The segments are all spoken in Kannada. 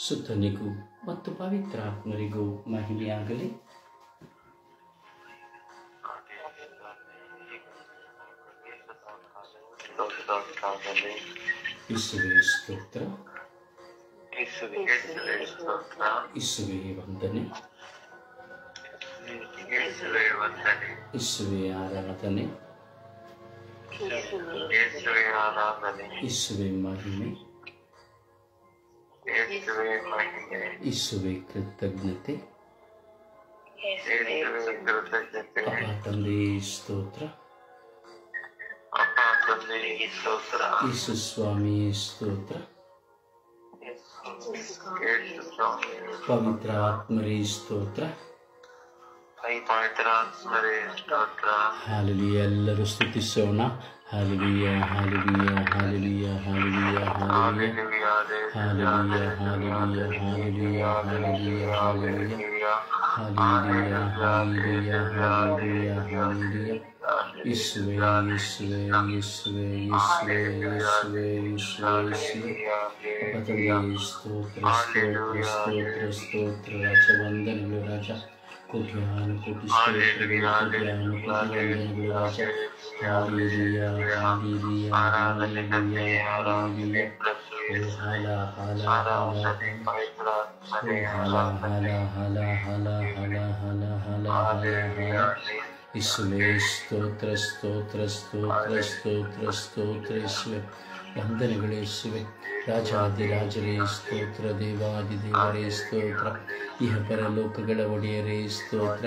ಸುತನಿಗೂ ಮತ್ತು ಪವಿತ್ರಾತ್ಮರಿಗೂ ಮಹಿಮೆಯಾಗಲಿ. ಯೇಸುವೇ ಸ್ತೋತ್ರ, ಯೇಸುವೇ ವಂದನೆ, ಯೇಸುವೇ ಆರಾಧನೆ, ಯೇಸುವೇ ಮಹಿಮೆ, ಯೇಸುವೇ ಕೃತಜ್ಞತೆ. ಅಪ್ಪ ತಂದೆ ಸ್ತೋತ್ರ, ಯೇಸು ಸ್ವಾಮಿ ಸ್ತೋತ್ರ, ಪವಿತ್ರ ಆತ್ಮರೇ ಸ್ತೋತ್ರ. ಹಾಲೆಲೂಯಾ. ಎಲ್ಲರೂ ಸ್ತುತಿಸೋಣ. Hallelujah, hallelujah, hallelujah, hallelujah, hallelujah, hallelujah, hallelujah, hallelujah, hallelujah, hallelujah, hallelujah, hallelujah, hallelujah, hallelujah. ಯೇಸುವೇ, ಯೇಸುವೇ, ಯೇಸುವೇ, ಯೇಸುವೇ, ಯೇಸುವೇ, ಯೇಸುವೇ, ಯೇಸುವೇ. ಸ್ತೋತ್ರ, ಸ್ತೋತ್ರ, ಸ್ತೋತ್ರ, ಸ್ತೋತ್ರ. ರಾಜ ವಂದನೆಗಳು ರಾಜ. ಕೋಟ್ಯಾನು ಕೋಟಿ ಸ್ತೋತ್ರಗಳು, ಕೋಟ್ಯಾನು ಕೋಟಿ ವಂದನೆಗಳು ರಾಜ. Hallelujah, hallelujah, hallelujah, hallelujah. ಓ ಹಾಲ ಹಾಲ ಹಾಲ ಹಾಲ ಹಾಲ ಹಾಲ ಹಾಲ ಹಾಲ ಹಾಲ ಹಾಲ ಹಾಲ. ಯೇಸುವೇ ಸ್ತೋತ್ರ, ಸ್ತೋತ್ರ, ಸ್ತೋತ್ರ, ಸ್ತೋತ್ರ, ಸ್ತೋತ್ರ. ಯೇಸುವೇ ವಂದನೆಗಳು. ಯೇಸುವೇ ರಾಜಾದಿರಾಜರೇ ಸ್ತೋತ್ರ, ದೇವಾದಿದೇವರೇ ಸ್ತೋತ್ರ, ಇಹ ಪರಲೋಕಗಳ ಒಡೆಯರೇ ಸ್ತೋತ್ರ,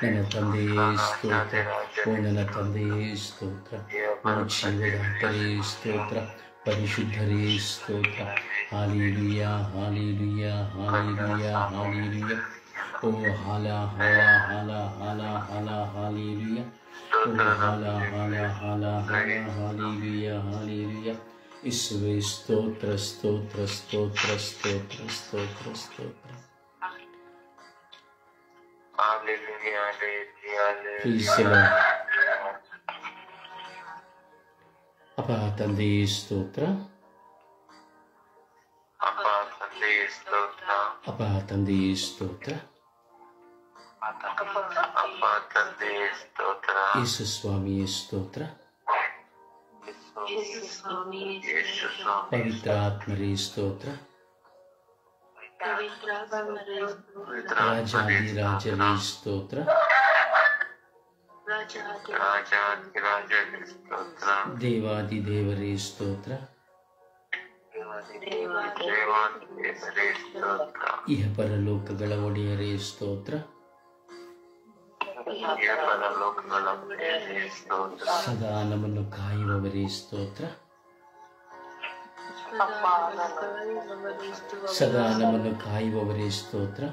ನನ್ನ ತಂದೆಯೇ ಸ್ತೋತ್ರ, ಓ ನನ್ನ ತಂದೆಯೇ ಸ್ತೋತ್ರ, ಓ ಜೀವದಾತರೇ ಸ್ತೋತ್ರ, ಪರಿಶುದ್ಧರೇ ಸ್ತೋತ್ರ. Hallelujah, hallelujah, hallelujah, hallelujah. ಓ ಹಾಲ ಹಾಲ ಹಾಲ ಹಾಲ ಹಾಲ ಹಾಲೆಲೂಯಾ. ಓ ಹಾಲ ಹಾಲ ಹಾಲ ಹಾಲ ಹಾಲೆಲೂಯಾ, ಹಾಲೆಲೂಯಾ. ಯೇಸುವೇ ಸ್ತೋತ್ರ, ಸ್ತೋತ್ರ, ಸ್ತೋತ್ರ, ಸ್ತೋತ್ರ, ಸ್ತೋತ್ರ, ಸ್ತೋತ್ರ. ಅಪ್ಪ ತಂದೆಯೇ ಸ್ತೋತ್ರ, ಅಪ್ಪ ತಂದೆಯೇ ಸ್ತೋತ್ರ, ಯೇಸು ಸ್ವಾಮಿಯೇ ಸ್ತೋತ್ರ, ಪವಿತ್ರ ಆತ್ಮರೇ ಸ್ತೋತ್ರ, ರಾಜಾದಿರಾಜರೇ ಸ್ತೋತ್ರ, ದೇವಾದಿದೇವರೇ ಸ್ತೋತ್ರ, ಇಹ ಪರಲೋಕಗಳ ಒಡೆಯರೇ ಸ್ತೋತ್ರ, ಸದಾ ನಮ್ಮನ್ನು ಕಾಯುವವರೇ ಸ್ತೋತ್ರ, ಸದಾ ನಮ್ಮನ್ನು ಕಾಯುವವರೇ ಸ್ತೋತ್ರ,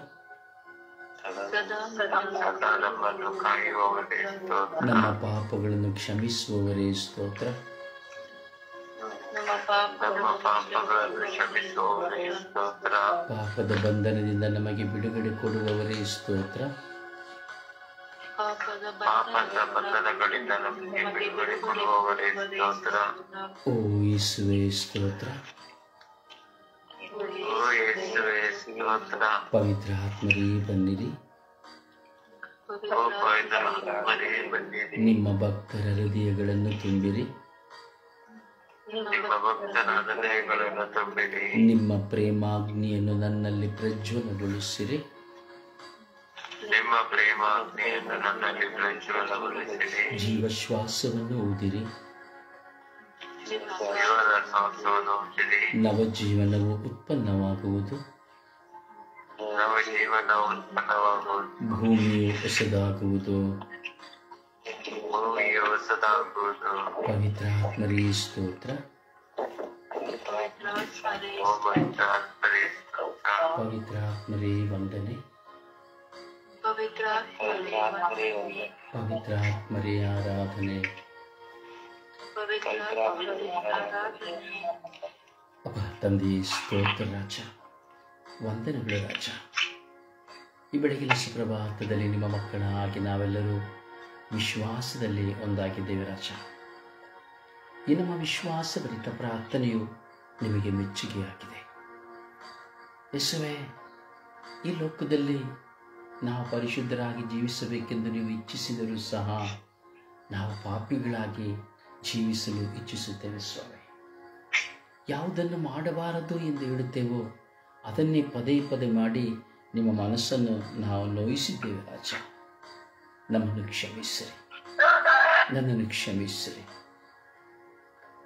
ನಮ್ಮ ಪಾಪಗಳನ್ನು ಕ್ಷಮಿಸುವವರೇ ಸ್ತೋತ್ರ, ಪಾಪದ ಬಂಧನದಿಂದ ನಮಗೆ ಬಿಡುಗಡೆ ಕೊಡುವವರೇ ಸ್ತೋತ್ರ, ಓ ಯೇಸುವೇ ಸ್ತೋತ್ರ. ಪವಿತ್ರ ಆತ್ಮರೇ ಬನ್ನಿರಿ, ನಿಮ್ಮ ಭಕ್ತರ ಹೃದಯಗಳನ್ನು ತುಂಬಿರಿ, ನಿಮ್ಮ ಪ್ರೇಮಾಗ್ನಿಯನ್ನು ನನ್ನಲ್ಲಿ ಪ್ರಜ್ವಲಗೊಳಿಸಿರಿ, ಜೀವಶ್ವಾಸವನ್ನು ಊದಿರಿ, ನವಜೀವನವು ಉತ್ಪನ್ನವಾಗುವುದು, ಭೂಮಿಯು ಹೊಸದಾಗುವುದು. ಪವಿತ್ರ ಆತ್ಮರೇ ಸ್ತೋತ್ರ, ಪವಿತ್ರ ಆತ್ಮರೇ ವಂದನೆ, ಪವಿತ್ರ ಆತ್ಮರೇ ಆರಾಧನೆ. ಅಪ್ಪ ತಂದೆಯೇ ಸ್ತೋತ್ರ ರಾಜ, ವಂದನೆಗಳು ರಾಜ. ಈ ಬೆಳಗಿನ ಸುಪ್ರಭಾತದಲ್ಲಿ ನಿಮ್ಮ ಮಕ್ಕಳಾಗಿ ನಾವೆಲ್ಲರೂ ವಿಶ್ವಾಸದಲ್ಲಿ ಒಂದಾಗಿದ್ದೇವೆ ರಾಜ. ಈ ನಮ್ಮ ವಿಶ್ವಾಸಭರಿತ ಪ್ರಾರ್ಥನೆಯು ನಿಮಗೆ ಮೆಚ್ಚುಗೆಯಾಗಿದೆ. ಯೇಸುವೆ, ಈ ಲೋಕದಲ್ಲಿ ನಾವು ಪರಿಶುದ್ಧರಾಗಿ ಜೀವಿಸಬೇಕೆಂದು ನೀವು ಇಚ್ಛಿಸಿದರೂ ಸಹ ನಾವು ಪಾಪಿಗಳಾಗಿ ಜೀವಿಸಲು ಇಚ್ಛಿಸುತ್ತೇವೆ ಸ್ವಾಮಿ. ಯಾವುದನ್ನು ಮಾಡಬಾರದು ಎಂದು ಹೇಳುತ್ತೇವೋ ಅದನ್ನೇ ಪದೇ ಪದೇ ಮಾಡಿ ನಿಮ್ಮ ಮನಸ್ಸನ್ನು ನಾವು ನೋಯಿಸಿದ್ದೇವೆ ರಾಜ. ನಮ್ಮನ್ನು ಕ್ಷಮಿಸಿರಿ, ನನ್ನನ್ನು ಕ್ಷಮಿಸಿರಿ.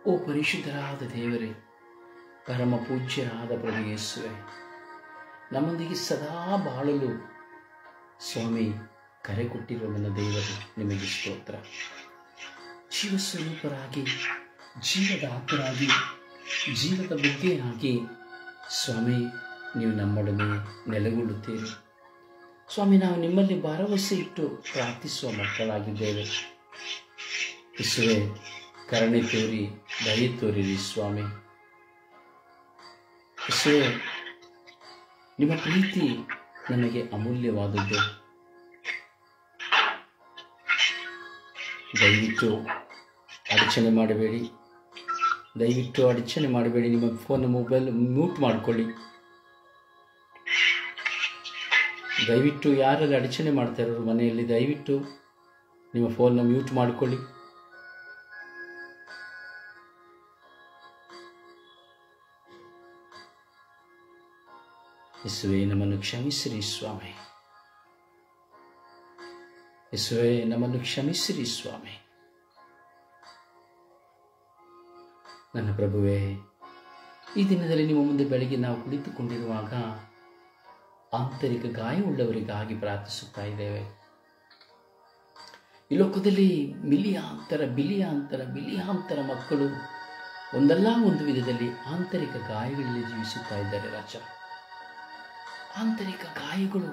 ಓ ಪರಿಶುದ್ಧರಾದ ದೇವರೇ, ಪರಮ ಪೂಜ್ಯರಾದ ಪ್ರಭು ಯೇಸುವೆ, ನಮ್ಮೊಂದಿಗೆ ಸದಾ ಬಾಳಲು ಸ್ವಾಮಿ ಕರೆ ಕೊಟ್ಟಿರುವ ನನ್ನ ದೇವರು ನಿಮಗೆ ಸ್ತೋತ್ರ. ಜೀವಸ್ವರೂಪರಾಗಿ, ಜೀವದಾತರಾಗಿ, ಜೀವದ ಬುಗ್ಗೆಯಾಗಿ ಸ್ವಾಮಿ ನೀವು ನಮ್ಮೊಡನೆ ನೆಲೆಗೊಳ್ಳುತ್ತೀರಿ ಸ್ವಾಮಿ. ನಾವು ನಿಮ್ಮಲ್ಲಿ ಭರವಸೆ ಇಟ್ಟು ಪ್ರಾರ್ಥಿಸುವ ಮಕ್ಕಳಾಗಿದ್ದೇವೆ. ಯೇಸುವೆ, ಕರುಣೆ ತೋರಿ ದಯೆ ತೋರಿರಿ ಸ್ವಾಮಿ. ಯೇಸುವೆ, ನಿಮ್ಮ ಪ್ರೀತಿ ನಮಗೆ ಅಮೂಲ್ಯವಾದದ್ದು. ದಯವಿಟ್ಟು ಅಡಚಣೆ ಮಾಡಬೇಡಿ, ದಯವಿಟ್ಟು ಅಡಚಣೆ ಮಾಡಬೇಡಿ. ನಿಮ್ಮ ಮೊಬೈಲ್ ಮ್ಯೂಟ್ ಮಾಡಿಕೊಳ್ಳಿ. ದಯವಿಟ್ಟು ಯಾರಲ್ಲಿ ಅಡಚಣೆ ಮಾಡ್ತಾ ಇರೋರು ಮನೆಯಲ್ಲಿ ದಯವಿಟ್ಟು ನಿಮ್ಮ ಫೋನ್ನ ಮ್ಯೂಟ್ ಮಾಡಿಕೊಳ್ಳಿ. ಯೇಸುವೆ, ನಮ್ಮನ್ನು ಕ್ಷಮಿಸಿರಿ ಸ್ವಾಮಿ. ಯೇಸುವೆ, ನಮ್ಮನ್ನು ಕ್ಷಮಿಸಿರಿ ಸ್ವಾಮಿ. ನನ್ನ ಪ್ರಭುವೇ, ಈ ದಿನದಲ್ಲಿ ನಿಮ್ಮ ಮುಂದೆ ಬೆಳಗ್ಗೆ ನಾವು ಕುಳಿತುಕೊಂಡಿರುವಾಗ ಆಂತರಿಕ ಗಾಯವುಳ್ಳವರಿಗಾಗಿ ಪ್ರಾರ್ಥಿಸುತ್ತಾ ಇದ್ದೇವೆ. ಈ ಲೋಕದಲ್ಲಿ ಬಿಲಿಯಾಂತರ ಮಕ್ಕಳು ಒಂದಲ್ಲ ಒಂದು ವಿಧದಲ್ಲಿ ಆಂತರಿಕ ಗಾಯಗಳಲ್ಲಿ ಜೀವಿಸುತ್ತಾ ಇದ್ದಾರೆ ರಾಜ. ಆಂತರಿಕ ಗಾಯಗಳು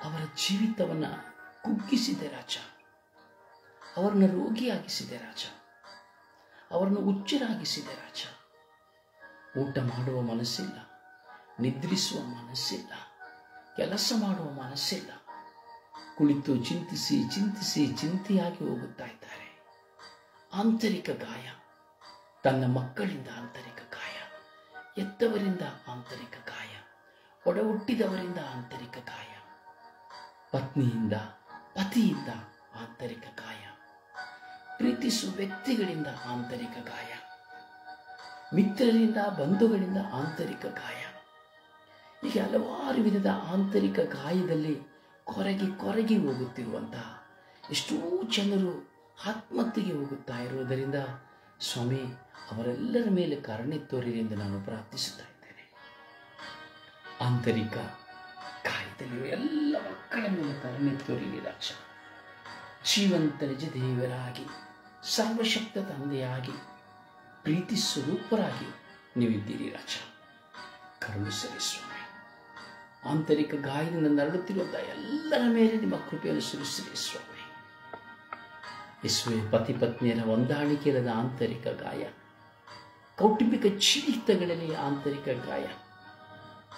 ಅವರ ಜೀವಿತವನ್ನು ಕುಗ್ಗಿಸಿದೆ ರಾಜ. ಅವರನ್ನು ರೋಗಿಯಾಗಿಸಿದೆ ರಾಜ. ಅವರನ್ನು ಹುಚ್ಚರಾಗಿಸಿದೆ ರಾಜ. ಊಟ ಮಾಡುವ ಮನಸ್ಸಿಲ್ಲ, ನಿದ್ರಿಸುವ ಮನಸ್ಸಿಲ್ಲ, ಕೆಲಸ ಮಾಡುವ ಮನಸ್ಸಿಲ್ಲ. ಕುಳಿತು ಚಿಂತಿಸಿ ಚಿಂತಿಸಿ ಚಿಂತೆಯಾಗಿ ಹೋಗುತ್ತಾ ಇದ್ದಾರೆ. ಆಂತರಿಕ ಗಾಯ, ತನ್ನ ಮಕ್ಕಳಿಂದ ಆಂತರಿಕ ಗಾಯ, ಎತ್ತವರಿಂದ ಆಂತರಿಕ ಗಾಯ, ಒಡ ಹುಟ್ಟಿದವರಿಂದ ಆಂತರಿಕ ಗಾಯ, ಪತ್ನಿಯಿಂದ ಪತಿಯಿಂದ ಆಂತರಿಕ ಗಾಯ, ಪ್ರೀತಿಸುವ ವ್ಯಕ್ತಿಗಳಿಂದ ಆಂತರಿಕ ಗಾಯ, ಮಿತ್ರರಿಂದ ಬಂಧುಗಳಿಂದ ಆಂತರಿಕ ಗಾಯ. ಹೀಗೆ ಹಲವಾರು ವಿಧದ ಆಂತರಿಕ ಗಾಯದಲ್ಲಿ ಕೊರಗಿ ಹೋಗುತ್ತಿರುವಂತಹ ಎಷ್ಟೋ ಜನರು ಆತ್ಮಹತ್ಯೆಗೆ ಹೋಗುತ್ತಾ ಇರುವುದರಿಂದ ಸ್ವಾಮಿ ಅವರೆಲ್ಲರ ಮೇಲೆ ಕರುಣೆ ತೋರಿರಿ ಎಂದು ನಾನು ಪ್ರಾರ್ಥಿಸುತ್ತಾ ಇದ್ದೇನೆ. ಆಂತರಿಕ ಗಾಯದಲ್ಲಿರುವ ಎಲ್ಲ ಮಕ್ಕಳ ಮೇಲೆ ಕರುಣೆ ತೋರಿರಿ ರಾಜ. ಜೀವಂತ ನಿಜ ದೇವರಾಗಿ, ಸರ್ವಶಕ್ತ ತಂದೆಯಾಗಿ, ಪ್ರೀತಿ ಸ್ವರೂಪರಾಗಿ ನೀವಿದ್ದೀರಿ ರಾಜ. ಕರುಣಿಸಿರಿ ಸ್ವಾಮಿ. ಆಂತರಿಕ ಗಾಯದಿಂದ ನರಳುತ್ತಿರುವಂತಹ ಎಲ್ಲರ ಮೇಲೆ ನಿಮ್ಮ ಕೃಪೆಯನ್ನು ಸುರಿಸಿರಿ ಸ್ವಾಮಿ. ಯೇಸುವೆ, ಪತಿ ಪತ್ನಿಯರ ಹೊಂದಾಣಿಕೆಯಿಲ್ಲದ ಆಂತರಿಕ ಗಾಯ, ಕೌಟುಂಬಿಕ ಜೀವಿತಗಳಲ್ಲಿ ಆಂತರಿಕ ಗಾಯ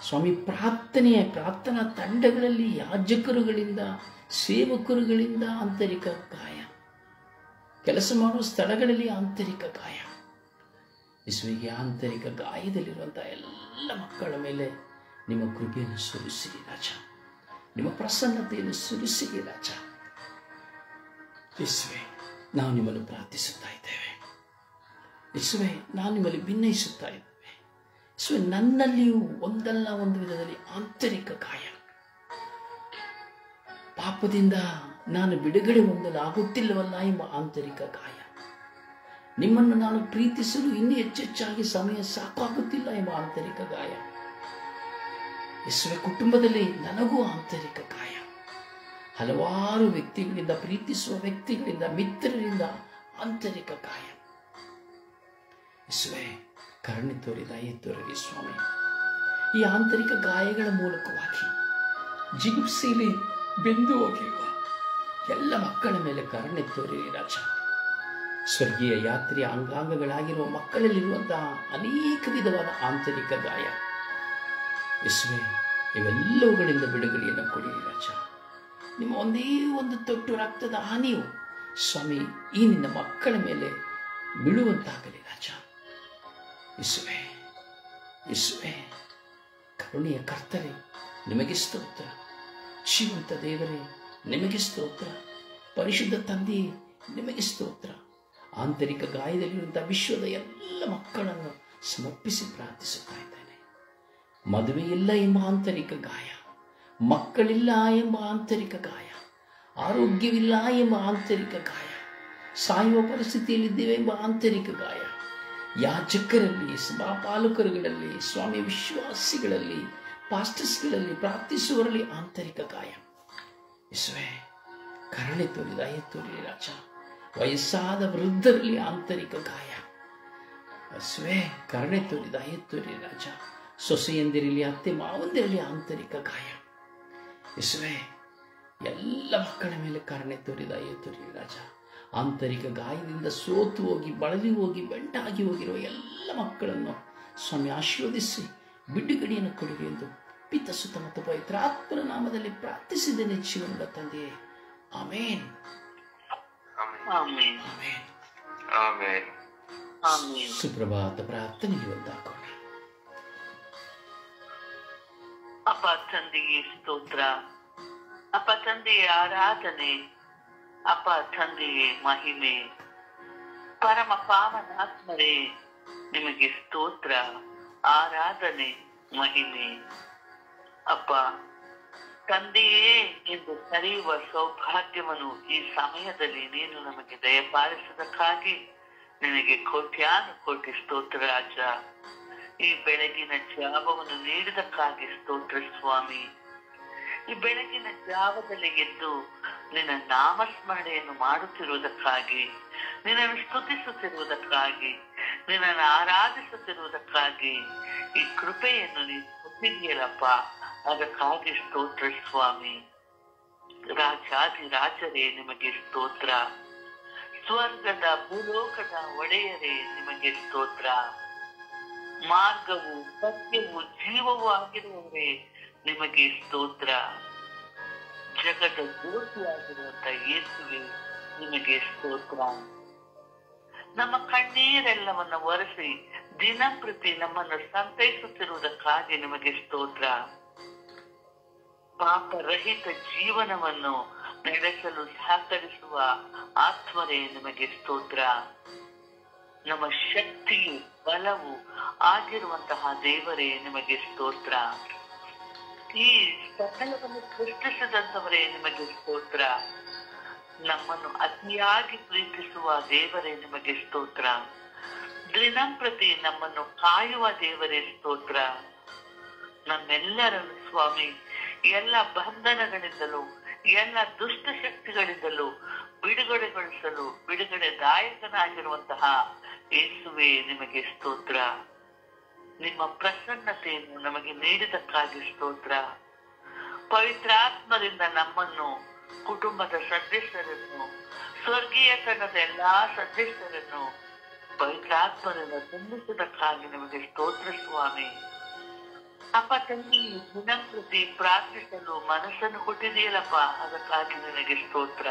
ಸ್ವಾಮಿ, ಪ್ರಾರ್ಥನಾ ತಂಡಗಳಲ್ಲಿ ಯಾಜಕರುಗಳಿಂದ ಸೇವಕರುಗಳಿಂದ ಆಂತರಿಕ ಗಾಯ, ಕೆಲಸ ಮಾಡುವ ಸ್ಥಳಗಳಲ್ಲಿ ಆಂತರಿಕ ಗಾಯ. ಯೇಸುವಿಗೆ ಆಂತರಿಕ ಗಾಯದಲ್ಲಿರುವಂತಹ ಎಲ್ಲ ಮಕ್ಕಳ ಮೇಲೆ ನಿಮ್ಮ ಕೃಪೆಯನ್ನು ಸುರಿಸಿರಿ ರಾಜ. ನಿಮ್ಮ ಪ್ರಸನ್ನತೆಯನ್ನು ಸುರಿಸಿರಿ ರಾಜ. ಯೇಸುವೆ, ನಾವು ನಿಮ್ಮನ್ನು ಪ್ರಾರ್ಥಿಸುತ್ತಾ ಇದ್ದೇವೆ. ಯೇಸುವೆ, ನಾವು ನಿಮ್ಮಲ್ಲಿ ಭಿನ್ನಯಿಸುತ್ತಾ ಇದ್ದೇವೆ. ಯೇಸುವೆ, ನನ್ನಲ್ಲಿಯೂ ಒಂದಲ್ಲ ಒಂದು ವಿಧದಲ್ಲಿ ಆಂತರಿಕ ಗಾಯ, ಪಾಪದಿಂದ ನಾನು ಬಿಡುಗಡೆ ಹೊಂದಲು ಆಗುತ್ತಿಲ್ಲವಲ್ಲ ಎಂಬ ಆಂತರಿಕ ಗಾಯ, ನಿಮ್ಮನ್ನು ನಾನು ಪ್ರೀತಿಸಲು ಇನ್ನೂ ಹೆಚ್ಚೆಚ್ಚಾಗಿ ಸಮಯ ಸಾಕಾಗುತ್ತಿಲ್ಲ ಎಂಬ ಆಂತರಿಕ ಗಾಯ. ಯೇಸುವೆ, ಕುಟುಂಬದಲ್ಲಿ ನನಗೂ ಆಂತರಿಕ ಗಾಯ, ಹಲವಾರು ವ್ಯಕ್ತಿಗಳಿಂದ, ಪ್ರೀತಿಸುವ ವ್ಯಕ್ತಿಗಳಿಂದ, ಮಿತ್ರರಿಂದ ಆಂತರಿಕ ಗಾಯ. ಯೇಸುವೆ, ಕರುಣೆ ತೋರಿ ದಯೆ ತೋರಿರಿ ಸ್ವಾಮಿ. ಈ ಆಂತರಿಕ ಗಾಯಗಳ ಮೂಲಕವಾಗಿ ಜಿಗುಪ್ಸೆಯಲ್ಲಿ ಬೆಂದು ಹೋಗಿರುವ ಎಲ್ಲ ಮಕ್ಕಳ ಮೇಲೆ ಕರುಣೆ ತೋರಿರಿ ರಾಜ. ಸ್ವರ್ಗೀಯ ಯಾತ್ರೆಯ ಅಂಗಾಂಗಗಳಾಗಿರುವ ಮಕ್ಕಳಲ್ಲಿರುವಂತಹ ಅನೇಕ ವಿಧವಾದ ಆಂತರಿಕ ಗಾಯ, ಯೇಸುವೆ, ಇವೆಲ್ಲವುಗಳಿಂದ ಬಿಡುಗಡೆಯನ್ನು ಕೊಡಿರಿ ರಾಜ. ನಿಮ್ಮ ಒಂದೇ ಒಂದು ತೊಟ್ಟು ರಕ್ತದ ಹಾನಿಯು ಸ್ವಾಮಿ ಈ ನಿನ್ನ ಮಕ್ಕಳ ಮೇಲೆ ಬೀಳುವಂತಾಗಲಿ ರಾಜ. ಯೇಸುವೆ, ಯೇಸುವೆ, ಕರುಣೆಯ ಕರ್ತರೆ ನಿಮಗೆ ಸ್ತೋತ್ರ. ಜೀವಂತ ದೇವರೇ ನಿಮಗೆ ಸ್ತೋತ್ರ. ಪರಿಶುದ್ಧ ತಂದೆಯೇ ನಿಮಗೆ ಸ್ತೋತ್ರ. ಆಂತರಿಕ ಗಾಯದಲ್ಲಿರುವಂತಹ ವಿಶ್ವದ ಎಲ್ಲ ಮಕ್ಕಳನ್ನು ಸಮರ್ಪಿಸಿ ಪ್ರಾರ್ಥಿಸುತ್ತಾ ಇದ್ದೇನೆ. ಮದುವೆಯಿಲ್ಲ ಎಂಬ ಆಂತರಿಕ ಗಾಯ, ಮಕ್ಕಳಿಲ್ಲ ಎಂಬ ಆಂತರಿಕ ಗಾಯ, ಆರೋಗ್ಯವಿಲ್ಲ ಎಂಬ ಆಂತರಿಕ ಗಾಯ, ಸಾಯುವ ಪರಿಸ್ಥಿತಿಯಲ್ಲಿದ್ದೇವೆ ಎಂಬ ಆಂತರಿಕ ಗಾಯ, ಯಾಜಕರಲ್ಲಿ, ಸಭಾಪಾಲಕರುಗಳಲ್ಲಿ, ಸ್ವಾಮಿ ವಿಶ್ವಾಸಿಗಳಲ್ಲಿ, ಪಾಸ್ಟರ್ಸ್ಗಳಲ್ಲಿ, ಪ್ರಾರ್ಥಿಸುವವರಲ್ಲಿ ಆಂತರಿಕ ಗಾಯ. ಯೇಸುವೇ ಕರುಣೆ ತೋರಿ, ದಯೆ ತೋರಿ ರಾಜ. ವಯಸ್ಸಾದ ವೃದ್ಧರಲ್ಲಿ ಆಂತರಿಕ ಗಾಯ. ಯೇಸುವೇ ಕರುಣೆ ತೋರಿ, ದಯೆ ತೋರಿ ರಾಜ. ಸೊಸೆಯಂದಿರಲಿ, ಅತ್ತೆ ಮಾವಂದಿರಲಿ ಆಂತರಿಕ ಗಾಯ. ಯೇಸುವೇ ಎಲ್ಲ ಮಕ್ಕಳ ಮೇಲೆ ಕರುಣೆ ತೋರಿ, ದಯೆ ತೋರಿ ರಾಜ. ಆಂತರಿಕ ಗಾಯದಿಂದ ಸೋತು ಹೋಗಿ, ಬಳಲಿ ಹೋಗಿ, ಬೆಂಟಾಗಿ ಹೋಗಿರುವ ಎಲ್ಲ ಮಕ್ಕಳನ್ನು ಸ್ವಾಮಿ ಆಶೀರ್ವದಿಸಿ ಬಿಡುಗಡೆಯನ್ನು ಕೊಡುಗೆ ಎಂದು ಪಿತ ಸುತ ಮತ್ತು ಪವಿತ್ರ ಆತ್ಮನ ನಾಮದಲ್ಲಿ ಪ್ರಾರ್ಥಿಸಿದ್ದೇನೆ ಜೀವನದ ತಂದೆಯೇ. ಆಮೇನ್. ಆಮೇನ್. ಆಮೇನ್. ಆಮೇನ್. ಸುಪ್ರಭಾತ ಪ್ರಾರ್ಥನೆಗೆ ಒಂದಾಗೋಣ. ಅಪ್ಪ ತಂದೆಗೆ ಸ್ತೋತ್ರ, ಅಪ್ಪ ತಂದೆಯ ಆರಾಧನೆ, ಅಪ್ಪ ತಂದೆಯೇ ಮಹಿಮೆ. ಪರಮ ಪಾವನಾತ್ಮರೇ ನಿಮಗೆ ಸ್ತೋತ್ರ, ಆರಾಧನೆ, ಮಹಿಮೆ. ಅಪ್ಪ ತಂದೆಯೇ ಎಂದು ಕರೆಯುವ ಸೌಭಾಗ್ಯವನ್ನು ಈ ಸಮಯದಲ್ಲಿ ನೀನು ನಮಗೆ ದಯಪಾಲಿಸಿದಕ್ಕಾಗಿ ನಿನಗೆ ಕೋಟ್ಯಾನು ಕೋಟಿ ಸ್ತೋತ್ರ ರಾಜ. ಈ ಬೆಳಗಿನ ಜಾವವನ್ನು ನೀಡಿದಕ್ಕಾಗಿ ಸ್ತೋತ್ರ ಸ್ವಾಮಿ. ಈ ಬೆಳಗಿನ ಜಾವದಲ್ಲಿ ಎದ್ದು ನಿನ್ನ ನಾಮಸ್ಮರಣೆಯನ್ನು ಮಾಡುತ್ತಿರುವುದಕ್ಕಾಗಿ, ನಿನ್ನನ್ನು ಸ್ತುತಿಸುತ್ತಿರುವುದಕ್ಕಾಗಿ, ನಿನ್ನನ್ನು ಆರಾಧಿಸುತ್ತಿರುವುದಕ್ಕಾಗಿ, ಈ ಕೃಪೆಯನ್ನು ನೀನು ಕೊಟ್ಟಿದೆಯಲ್ಲಪ್ಪ, ಅದಕ್ಕಾಗಿ ಸ್ತೋತ್ರ ಸ್ವಾಮಿ. ರಾಜಾದಿ ರಾಜರೇ ನಿಮಗೆ ಸ್ತೋತ್ರ. ಸ್ವರ್ಗದ ಭೂಲೋಕದ ಒಡೆಯರೇ ನಿಮಗೆ ಸ್ತೋತ್ರ. ಮಾರ್ಗವು ಸತ್ಯವು ಜೀವವೂ ಆಗಿರುವವರೇ ನಿಮಗೆ ಸ್ತೋತ್ರ. ಜಗದ ಜ್ಯೋತಿಯಾಗಿರುವಂತ ಯೇಸುವೆ ನಿಮಗೆ ಸ್ತೋತ್ರ. ನಮ್ಮ ಕಣ್ಣೀರೆಲ್ಲವನ್ನ ಒರೆಸಿ ದಿನಂಪ್ರತಿ ನಮ್ಮನ್ನು ಸಂತೈಸುತ್ತಿರುವುದಕ್ಕಾಗಿ ನಿಮಗೆ ಸ್ತೋತ್ರ. ಪಾಪರಹಿತ ಜೀವನವನ್ನು ನಡೆಸಲು ಸಹಕರಿಸುವ ಆತ್ಮರೇ ನಿಮಗೆ ಸ್ತೋತ್ರ. ನಮ್ಮ ಶಕ್ತಿಯು ಬಲವು ಆಗಿರುವಂತಹ ದೇವರೇ ನಿಮಗೆ ಸ್ತೋತ್ರ. ಈ ಸಕಲವನ್ನು ಸೃಷ್ಟಿಸಿದಂತವರೇ ನಿಮಗೆ ಸ್ತೋತ್ರ. ನಮ್ಮನ್ನು ಅತಿಯಾಗಿ ಪ್ರೀತಿಸುವ ದೇವರೇ ನಿಮಗೆ ಸ್ತೋತ್ರ. ದಿನಂಪ್ರತಿ ನಮ್ಮನ್ನು ಕಾಯುವ ದೇವರೇ ಸ್ತೋತ್ರ. ನಮ್ಮೆಲ್ಲರನ್ನು ಸ್ವಾಮಿ ಎಲ್ಲ ಬಂಧನಗಳಿಂದಲೂ ಎಲ್ಲ ದುಷ್ಟ ಶಕ್ತಿಗಳಿಂದಲೂ ಬಿಡುಗಡೆಗೊಳಿಸಲು ಬಿಡುಗಡೆದಾಯಕನಾಗಿರುವಂತಹ ಯೇಸುವೆ ನಿಮಗೆ ಸ್ತೋತ್ರ. ನಿಮ್ಮ ಪ್ರಸನ್ನತೆಯನ್ನು ನಮಗೆ ನೀಡಿದಕ್ಕಾಗಿ ಸ್ತೋತ್ರ. ಪವಿತ್ರಾತ್ಮರಿಂದ ನಮ್ಮನ್ನು, ಕುಟುಂಬದ ಸದಸ್ಯರನ್ನು, ಸ್ವರ್ಗೀಯತನದ ಎಲ್ಲಾ ಸದಸ್ಯರನ್ನು ಪವಿತ್ರಾತ್ಮರಿಂದ ತುಂಬಿಸಿದಕ್ಕಾಗಿ ನಿಮಗೆ ಸ್ತೋತ್ರ ಸ್ವಾಮಿ. ಅಪ್ಪ ತಂಗಿ ದಿನಂಪ್ರತಿ ಪ್ರಾರ್ಥಿಸಲು ಮನಸ್ಸನ್ನು ಕೊಟ್ಟಿದೆಯಲ್ಲಪ್ಪ, ಅದಕ್ಕಾಗಿ ನಿನಗೆ ಸ್ತೋತ್ರ.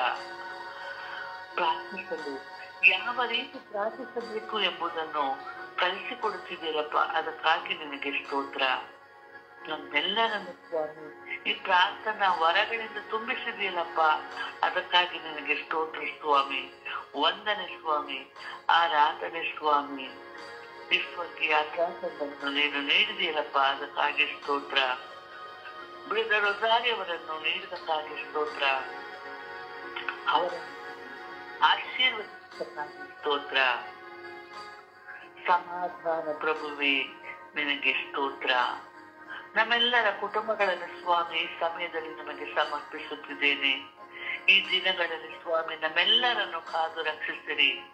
ಪ್ರಾರ್ಥಿಸಲು ಯಾವ ರೀತಿ ಪ್ರಾರ್ಥಿಸಬೇಕು ಎಂಬುದನ್ನು ಕಲಿಸಿಕೊಡುತ್ತಿದ್ದೀರಪ್ಪ, ಅದಕ್ಕಾಗಿ ನಿನಗೆ ಸ್ತೋತ್ರ. ನಮ್ಮೆಲ್ಲರನ್ನು ಸ್ವಾಮಿ ಈ ಪ್ರಾರ್ಥನಾ ವರಗಳಿಂದ ತುಂಬಿಸಿದೆಯಲ್ಲಪ್ಪ, ಅದಕ್ಕಾಗಿ ನಿನಗೆ ಸ್ತೋತ್ರ ಸ್ವಾಮಿ. ವಂದನೆ ಸ್ವಾಮಿ, ಆರಾಧನೆ ಸ್ವಾಮಿ. ವಿಶ್ವಕ್ಕೆ ಆಕಾಶವನ್ನು ನೀನು ನೀಡಿದೆಯಲ್ಲಪ್ಪ, ಅದಕ್ಕಾಗಿ ಸ್ತೋತ್ರ. ಬಿಳಿದ ರೊಸಾರಿಯವರನ್ನು ನೀಡಿದಕ್ಕಾಗಿ ಸ್ತೋತ್ರ. ಅವರನ್ನು ಆಶೀರ್ವದಿಸಕ್ಕಾಗಿ ಸ್ತೋತ್ರ. ಸಮಾಧಾನ ಪ್ರಭುವೇ ನಿನಗೆ ಸ್ತೋತ್ರ. ನಮ್ಮೆಲ್ಲರ ಕುಟುಂಬಗಳನ್ನು ಸ್ವಾಮಿ ಸಮಯದಲ್ಲಿ ನಮಗೆ ಸಮರ್ಪಿಸುತ್ತಿದ್ದೇನೆ. ಈ ದಿನಗಳಲ್ಲಿ ಸ್ವಾಮಿ ನಮ್ಮೆಲ್ಲರನ್ನು ಕಾದು ರಕ್ಷಿಸಿರಿ.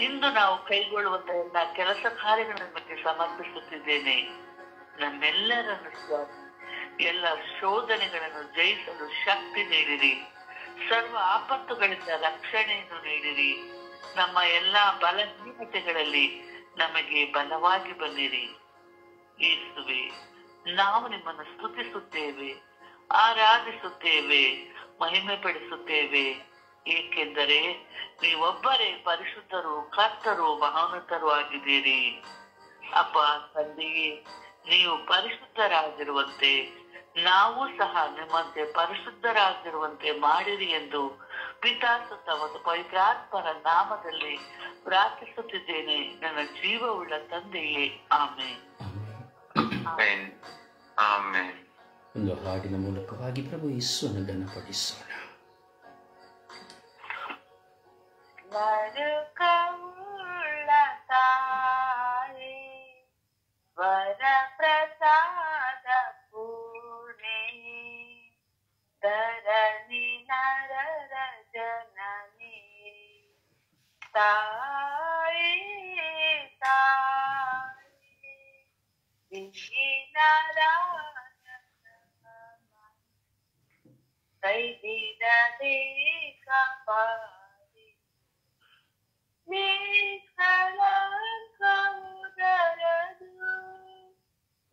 ಇಂದು ನಾವು ಕೈಗೊಳ್ಳುವಂತಹ ಎಲ್ಲ ಕೆಲಸ ಕಾರ್ಯಗಳನ್ನು ನಿಮಗೆ ಸಮರ್ಪಿಸುತ್ತಿದ್ದೇನೆ. ನಮ್ಮೆಲ್ಲರನ್ನು ಸ್ವಾಮಿ ಎಲ್ಲ ಶೋಧನೆಗಳನ್ನು ಜಯಿಸಲು ಶಕ್ತಿ ನೀಡಿರಿ. ಸರ್ವ ಆಪತ್ತುಗಳಿಂದ ರಕ್ಷಣೆಯನ್ನು ನೀಡಿರಿ. ನಮ್ಮ ಎಲ್ಲಾ ಬಲಹೀನತೆಗಳಲ್ಲಿ ನಮಗೆ ಬಲವಾಗಿ ಬನ್ನಿರಿ. ಯೇಸುವೆ, ನಾವು ನಿಮ್ಮನ್ನು ಸ್ತುತಿಸುತ್ತೇವೆ, ಆರಾಧಿಸುತ್ತೇವೆ, ಮಹಿಮೆ ಪಡಿಸುತ್ತೇವೆ. ಏಕೆಂದರೆ ನೀವೊಬ್ಬರೇ ಪರಿಶುದ್ಧರು, ಕರ್ತರು, ಮಹೋನ್ನತರು ಆಗಿದ್ದೀರಿ. ಅಪ್ಪ ತಂದೆಯೇ, ನೀವು ಪರಿಶುದ್ಧರಾಗಿರುವಂತೆ ನಾವು ಸಹ ನಿಮ್ಮಂತೆ ಪರಿಶುದ್ಧರಾಗಿರುವಂತೆ ಮಾಡಿರಿ ಎಂದು ಪಿತಾಸುತ್ತ ಮತ್ತು ಪವಿತ್ರಾತ್ಮರ ನಾಮದಲ್ಲಿ ಪ್ರಾರ್ಥಿಸುತ್ತಿದ್ದೇನೆ, ನನ್ನ ಜೀವವುಳ್ಳ ತಂದೆಯೇ. ಆಮೇನ್. ಆಮೆನ್. ಒಂದು ಹಾಡಿನ ಮೂಲಕವಾಗಿ ಪ್ರಭು ಯೇಸುವನ್ನು ಘನಪಡಿಸೋಣ. ನರಕವುಳ್ಳ ತಾಯಿ ವರ ಪ್ರಸಾದ ಪೂರ್ಣೆ ಧರಣಿ ನರರ ಜನನಿ ತಾಯಿ ತಾಯಿ ಕೈ ಬಿಡದೆ ಕಾಪಾಡಿ ನಿಷ್ಕಳಂಕವುದರದು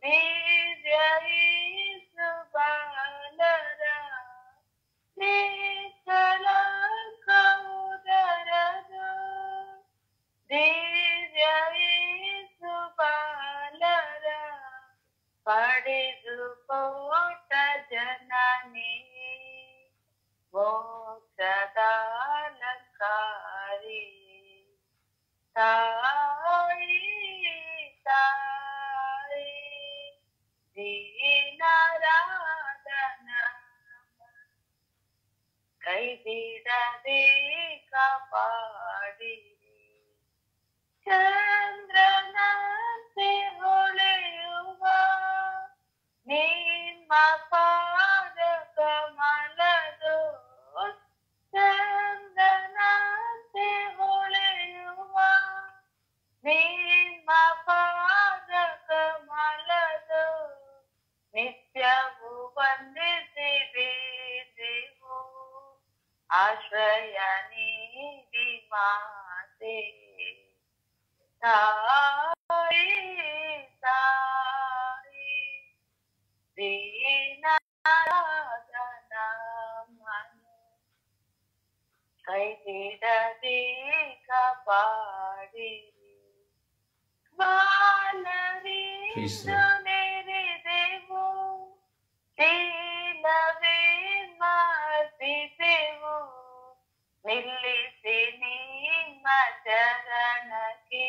ನಿರ್ಜಯಿಸು ಬಾಲರ ನಿಷ್ಕಳಂಕವುದರದು ನಿರ್ಜಯಿಸು ಬಾಲರ ಪಡೆದು ಕೋಟ ಜನನಿ ಮೋಕ್ಷದಾಲಂಕಾರಿ ತಾಯಿ ತಾಯಿ ದೀನರಾಧನ ಕೈ ಬಿಡದೆ ಕಾಪಾಡಿ ಚಂದ್ರನಂತೆ ಹೊಳೆಯುವ ನಿಮ್ಮ ಪಾದ ಕಮಲದು ಚಂದ್ರನಂತೆ ಹೊಳೆಯುವ ನಿಮ್ಮ ಪಾದ ಕಮಲದು ನಿತ್ಯವೂ ವಂದಿಸಿದೆವು ಆಶ್ರಯ ನೀಡಿ ಮಾತೆ ತಾಯಿ ತಾಯಿ ದೀನರಾಧನ ಕೈ ಬಿಡದೆ ಕಾಪಾಡಿ ಬಾಲರಿಂದ ನೆರೆದೆವು ಶೀಲವೇ ಮಾರ್ಪಿಸೆವು ನಿಲ್ಲಿಸಿ ನಿಮ್ಮ ಚರಣಕ್ಕೆ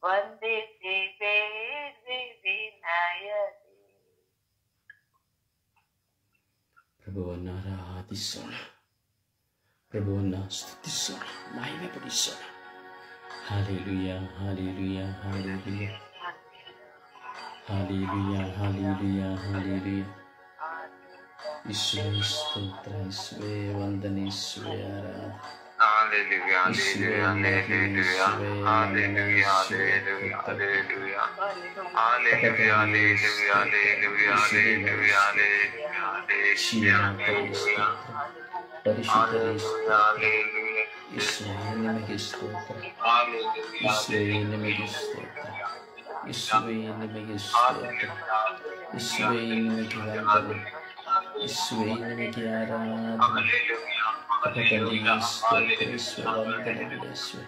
ವಂದಿಸಿ ಬೇಡಿ ವಿನಯದಿ. ಪ್ರಭುವನ್ನು ಆರಾಧಿಸೋಣ, ಪ್ರಭುವನ್ನು ಸ್ತುತಿಸೋಣ, ಮಹಿಮೆ ಪಡಿಸೋಣ. Hallelujah hallelujah hallelujah hallelujah hallelujah hallelujah. ಯೇಸುವೇ ಸ್ತೋತ್ರ, ಯೇಸುವೇ ವಂದನೆ, ಯೇಸುವೇ ಆರಾಧನೆ. Hallelujah, hallelujah, hallelujah, hallelujah, hallelujah, hallelujah, hallelujah, hallelujah, hallelujah, hallelujah, ಯೇಸುವೇ ನಿಮಗೆ ಸ್ತೋತ್ರ, ಯೇಸುವೇ ನಿಮಗೆ ಸ್ತೋತ್ರ, ಯೇಸುವೇ ನಿಮಗೆ ಸ್ತೋತ್ರ, ಯೇಸುವೇ ನಿಮಗೆ ವಂದನೆ, ಯೇಸುವೇ ನಿಮಗೆ ಆರಾಧನೆ. ಕಪಟದಲ್ಲಿ ಸ್ತೋತ್ರ, ಯೇಸುವೇ ವಂದನೆಗಳು, ಯೇಸುವೇ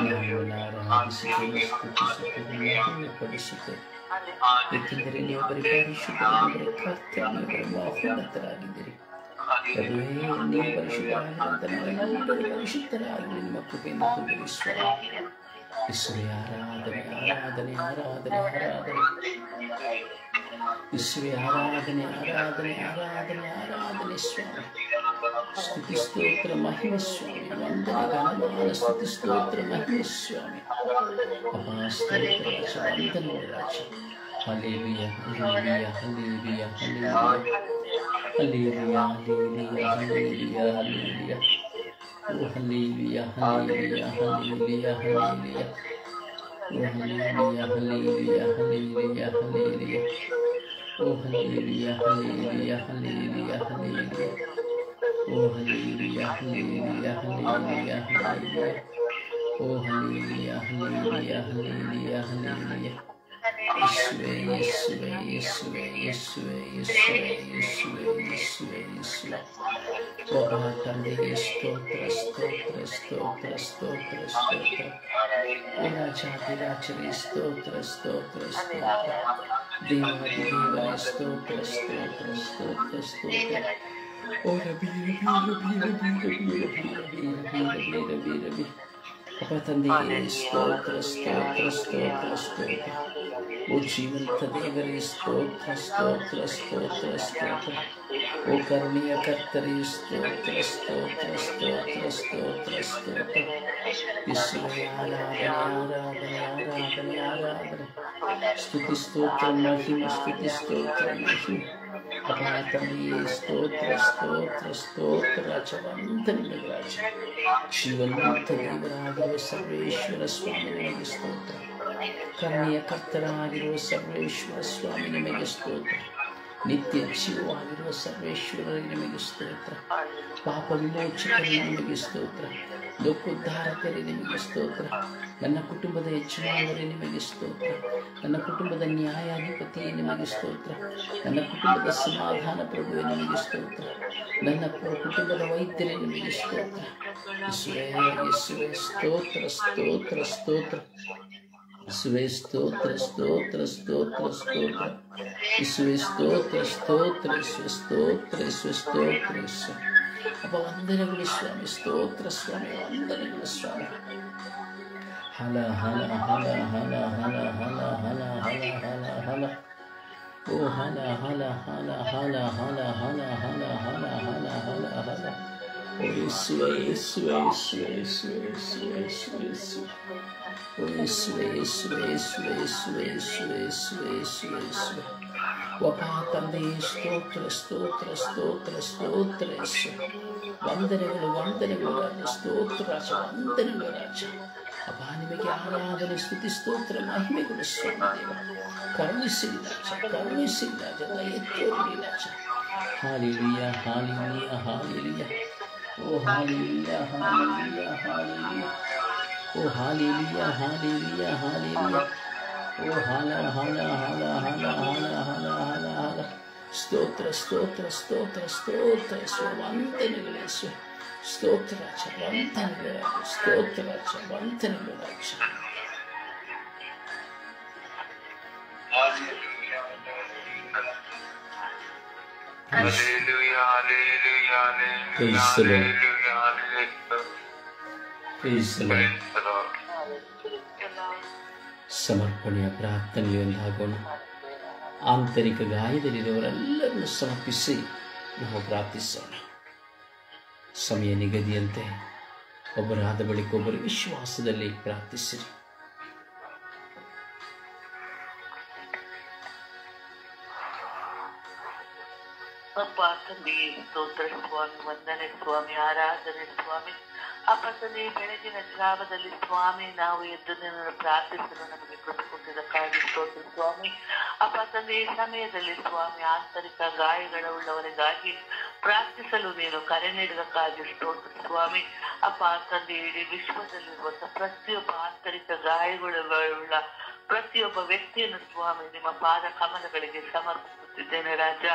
ನಿಮ್ಮನ್ನು ಆರಾಧಿಸುತ್ತೇನೆ, ಸ್ತುತಿಸುತ್ತೇನೆ, ಮಹಿಮೆಪಡಿಸುತ್ತೇನೆ. ಏಕೆಂದರೆ ನೀವು ಬರೀ ಪರಿಶುದ್ಧರಾಗಿದ್ದೀರಿ, ಕರ್ತನೇ, ನೀವು ಮಹೋನ್ನತರಾಗಿದ್ದೀರಿ. ಪ್ರಭುವೇ, ನೀವು ಪರಿಶುದ್ಧರಾಗಿರುವಂತೆ ನಾವೆಲ್ಲರೂ ಪರಿಶುದ್ಧರಾಗಲಿ, ನಿಮ್ಮ ಕೃಪೆಯಿಂದ ತುಂಬಿರಿ ಸ್ವಾಮಿ. ಯೇಸುವೇ ಆರಾಧನೆ ಆರಾಧನೆ ಆರಾಧನೆ ಆರಾಧನೆ, ಯೇಸುವೇ ಆರಾಧನೆ ಆರಾಧನೆ ಆರಾಧನೆ ಆರಾಧನೆ ಸ್ವಾಮಿ. ಸ್ತುತಿ ಸ್ತೋತ್ರ ಮಹಿಮೆ ಸ್ವಾಮಿ, ವಂದನೆ ಘನಮಾನ ಸ್ತುತಿ ಸ್ತೋತ್ರ ಮಹಿಮೆ ಸ್ವಾಮಿ. ಅಪಾ ಸ್ತೋತ್ರ ರಾಜ, ವಂದನೆ ರಾಜ. Hallelujah hallelujah hallelujah hallelujah hallelujah hallelujah hallelujah. ಓ ಹಲ್ಲೆಲೂಯಾ ಹಲ್ಲೆಲೂಯಾ ಹಲ್ಲೆಲೂಯಾ ಹಲ್ಲೆಲೂಯಾ. ಓ ಹಲ್ಲೆಲೂಯಾ ಹಲ್ಲೆಲೂಯಾ ಹಲ್ಲೆಲೂಯಾ ಹಲ್ಲೆಲೂಯಾ. ಓ ಹಲ್ಲೆಲೂಯಾ ಹಲ್ಲೆಲೂಯಾ ಹಲ್ಲೆಲೂಯಾ ಹಲ್ಲೆಲೂಯಾ. ಓ ಹಲ್ಲೆಲೂಯಾ ಹಲ್ಲೆಲೂಯಾ ಹಲ್ಲೆಲೂಯಾ ಹಲ್ಲೆಲೂಯಾ. ಓ ಹಲ್ಲೆಲೂಯಾ ಹಲ್ಲೆಲೂಯಾ ಹಲ್ಲೆಲೂಯಾ ಹಲ್ಲೆಲೂಯಾ. ಓ ಯೇಸುವೆ ಯೇಸುವೆ ಯೇಸುವೆ ಯೇಸುವೆ ಯೇಸುವೆ ಯೇಸುವೆ ಯೇಸುವೆ ಯೇಸುವೆ ಒಬ್ಬ ತಂದೆಗೆ ಸ್ತೋತ್ರ ಸ್ತೋತ್ರ ಸ್ತೋತ್ರ ಸ್ತೋತ್ರ ಸ್ತೋತ್ರ ರಾಜಾಧಿರಾಜರೇ ಸ್ತೋತ್ರ ಸ್ತೋತ್ರ ಸ್ತೋತ್ರ ದೇವಾದಿ ದೇವರೇ ಸ್ತೋತ್ರ ಸ್ತೋತ್ರ ಸ್ತೋತ್ರ ಸ್ತೋತ್ರ ಓರ ಬೀರ ಬೀರ ಬೀರ ಬೀರ ಬೀರ ಬೀರ ಬೀರ ಬೀರ ಬೀರ ಬೀರ ಅಪ್ಪ ತಂದೆಯೇ ಸ್ತೋತ್ರ ಸ್ತೋತ್ರ ಸ್ತೋತ್ರ ಸ್ತೋತ್ರ ಓ ಜೀವಂತ ದೇವರೇ ಸ್ತೋತ್ರ ಸ್ತೋತ್ರ ಸ್ತೋತ್ರ ಸ್ತೋತ್ರ ಓ ಕರುಣೆಯ ಕರ್ತರೇ ಸ್ತೋತ್ರ ಸ್ತೋತ್ರ ಸ್ತೋತ್ರ ಸ್ತೋತ್ರ ಸ್ತೋತ್ರ ಯೇಸುವೇ ಆರಾಧನೆ ಆರಾಧನೆ ಆರಾಧನೆ ಆರಾಧನೆ ಸ್ತುತಿ ಸ್ತೋತ್ರ ಮಹಿಮೆ ಸ್ತುತಿ ಸ್ತೋತ್ರ ಮಹಿಮೆ ಅಪ್ಪ ತಂದೆಯೇ ಸ್ತೋತ್ರ ಸ್ತೋತ್ರ ಸ್ತೋತ್ರ ರಾಜ ವಂದನೆ ರಾಜ ಜೀವನ್ಮುಕ್ತ ದೇವರಾಗಿರುವ ಸರ್ವೇಶ್ವರ ಸ್ವಾಮಿ ನಿಮಗೆ ಸ್ತೋತ್ರ ಕರುಣೆಯ ಕರ್ತನಾಗಿರುವ ಸರ್ವೇಶ್ವರ ಸ್ವಾಮಿ ನಿಮಗೆ ಸ್ತೋತ್ರ ನಿತ್ಯ ಜೀವವಾಗಿರುವ ಸರ್ವೇಶ್ವರರಿಗೆ ನಿಮಗೆ ಸ್ತೋತ್ರ ಪಾಪ ವಿಮೋಚಕರಿಗೆ ನಿಮಗೆ ಸ್ತೋತ್ರ ಲೋಕೋದ್ಧಾರಕರೇ ನಿಮಗೆ ಸ್ತೋತ್ರ ನನ್ನ ಕುಟುಂಬದ ಯಜಮಾನರೇ ನಿಮಗೆ ಸ್ತೋತ್ರ ನನ್ನ ಕುಟುಂಬದ ನ್ಯಾಯಾಧಿಪತಿಯೇ ನಿಮಗೆ ಸ್ತೋತ್ರ ನನ್ನ ಕುಟುಂಬದ ಸಮಾಧಾನ ಪ್ರಭುವೇ ನಿಮಗೆ ಸ್ತೋತ್ರ ನನ್ನ ಕುಟುಂಬದ ವೈದ್ಯರೇ ನಿಮಗೆ ಸ್ತೋತ್ರ ಯೇಸುವೇ ಯೇಸುವೇ ಸ್ತೋತ್ರ ಸ್ತೋತ್ರ ಸ್ತೋತ್ರ ಯೇಸುವೇ ಸ್ತೋತ್ರ ಸ್ತೋತ್ರ ಸ್ತೋತ್ರ ಸ್ತೋತ್ರ ಯೇಸುವೇ ಸ್ತೋತ್ರ ಸ್ತೋತ್ರ ಯೇಸುವೇ ಸ್ತೋತ್ರ ಯೇಸುವೇ ಸ್ತೋತ್ರ ಯೇಸು ಅಪ್ಪ ವಂದನೆಗಳು ಸ್ವಾಮಿ ಸ್ತೋತ್ರ ಸ್ವಾಮಿ ವಂದನೆಗಳು ಸ್ವಾಮಿ ಹಲ ಹಲ ಹಲ ಹಲ ಹಲ ಹಲ ಹಲ ಹಲ ಹಲ ಹಲ ಓ ಹಲ ಹಲ ಹಲ ಹಲ ಹಲ ಹಲ ಹಲ ಹಲ ಹಲ ಹಲ ಹಲ ಓ ಯೇಸುವೇ ಯೇಸುವೇ ಯೇಸುವೇ ಯೇಸುವೇ ಯೇಸುವೇ ಯೇಸುವೇ ಓ ಯೇಸುವೇ ಯೇಸುವೇ ಯೇಸುವೇ ಯೇಸುವೇ ಯೇಸುವೇ ಯೇಸುವೇ ಯೇಸುವೇ ಯೇಸುವೇ ಒಬ್ಬ ತಂದೆಯೇ ಸ್ತೋತ್ರ ಸ್ತೋತ್ರ ಸ್ತೋತ್ರ ಸ್ತೋತ್ರ ಯೇಸು ವಂದನೆಗಳು ವಂದನೆಗಳು ರಾಜ ಸ್ತೋತ್ರ ರಾಜ ವಂದನೆಗಳು ರಾಜ ಅಪ್ಪ ನಿಮಗೆ ಆರಾಧನೆ ಸ್ತುತಿ ಸ್ತೋತ್ರ ಮಹಿಮೆಗಳು ಸ್ವಾಮಿ ದೇವ ಕರುಣಿಸಿರಿ ರಾಜ ಕರುಣಿಸಿರಿ ರಾಜ ದಯೆ ತೋರಿ ರಾಜ ಹಾಲೆಲೂಯಾ ಹಾಲೆಲೂಯಾ ಹಾಲೆಲೂಯಾ ಓ ಹಾಲೆಲೂಯಾ ಹಾಲೆಲೂಯಾ ಹಾಲೆಲೂಯಾ ಓ ಹಾಲೆಲೂಯಾ ಹಾಲೆಲೂಯಾ ಹಾಲೆಲೂಯಾ ಓ ಹಾಲ ಹಾಲ ಹಾಲ ಹಾಲ ಹಾಲ ಹಾಲ ಹಾಲ ಹಾಲ ಸ್ತೋತ್ರ ಸ್ತೋತ್ರ ಸ್ತೋತ್ರ ಸ್ತೋತ್ರ ವಂದನೆಗಳು ಯೇಸು ಸ್ತೋತ್ರ ರಾಜ ವಂದನೆಗಳು ರಾಜ ಸ್ತೋತ್ರ ರಾಜ ವಂದನೆಗಳು ರಾಜ Hallelujah, hallelujah, hallelujah, hallelujah, hallelujah. Praise the Lord. ಸಮರ್ಪಣೆಯ ಪ್ರಾರ್ಥನೆಯೊಂದಾಗೋಣ. ಆಂತರಿಕ ಗಾಯದಲ್ಲಿರುವವರೆಲ್ಲರನ್ನು ಸಮರ್ಪಿಸಿ ನಾವು ಪ್ರಾರ್ಥಿಸೋಣ. ಸಮಯ ನಿಗದಿಯಂತೆ ಒಬ್ಬರಾದ ಬಳಿಕ ಒಬ್ಬರು ವಿಶ್ವಾಸದಲ್ಲಿ ಪ್ರಾರ್ಥಿಸಿರಿ. ಅಪ್ಪ ತಂದೆಯೇ ಸ್ತೋತ್ರ ಸ್ವಾಮಿ ವಂದನೆ ಸ್ವಾಮಿ ಆರಾಧನೆ ಸ್ವಾಮಿ ಅಪ್ಪ ತಂದೆ ಬೆಳಗಿನ ಜಾವದಲ್ಲಿ ಸ್ವಾಮಿ ನಾವು ಎದ್ದು ನಿನ್ನನ್ನು ಪ್ರಾರ್ಥಿಸಲು ನಮಗೆ ಕೃಪೆ ಕೊಟ್ಟಿದ್ದಕ್ಕಾಗಿ ಸ್ತೋತ್ರ ಸ್ವಾಮಿ ಅಪ್ಪ ತಂದೆ ಈ ಸಮಯದಲ್ಲಿ ಸ್ವಾಮಿ ಆಂತರಿಕ ಗಾಯಗಳ ಉಳ್ಳವರಿಗಾಗಿ ಪ್ರಾರ್ಥಿಸಲು ನೀನು ಕರೆ ನೀಡಿದಕ್ಕಾಗಿ ಸ್ತೋತ್ರ ಸ್ವಾಮಿ ಅಪ್ಪ ತಂದೆ ಇಡೀ ವಿಶ್ವದಲ್ಲಿರುವಂತಹ ಪ್ರತಿಯೊಬ್ಬ ಆಂತರಿಕ ಗಾಯಗಳುಳ್ಳ ಪ್ರತಿಯೊಬ್ಬ ವ್ಯಕ್ತಿಯನ್ನು ಸ್ವಾಮಿ ನಿಮ್ಮ ಪಾದ ಕಮಲಗಳಿಗೆ ಸಮರ್ಪಿಸುತ್ತಿದ್ದೇನೆ ರಾಜ.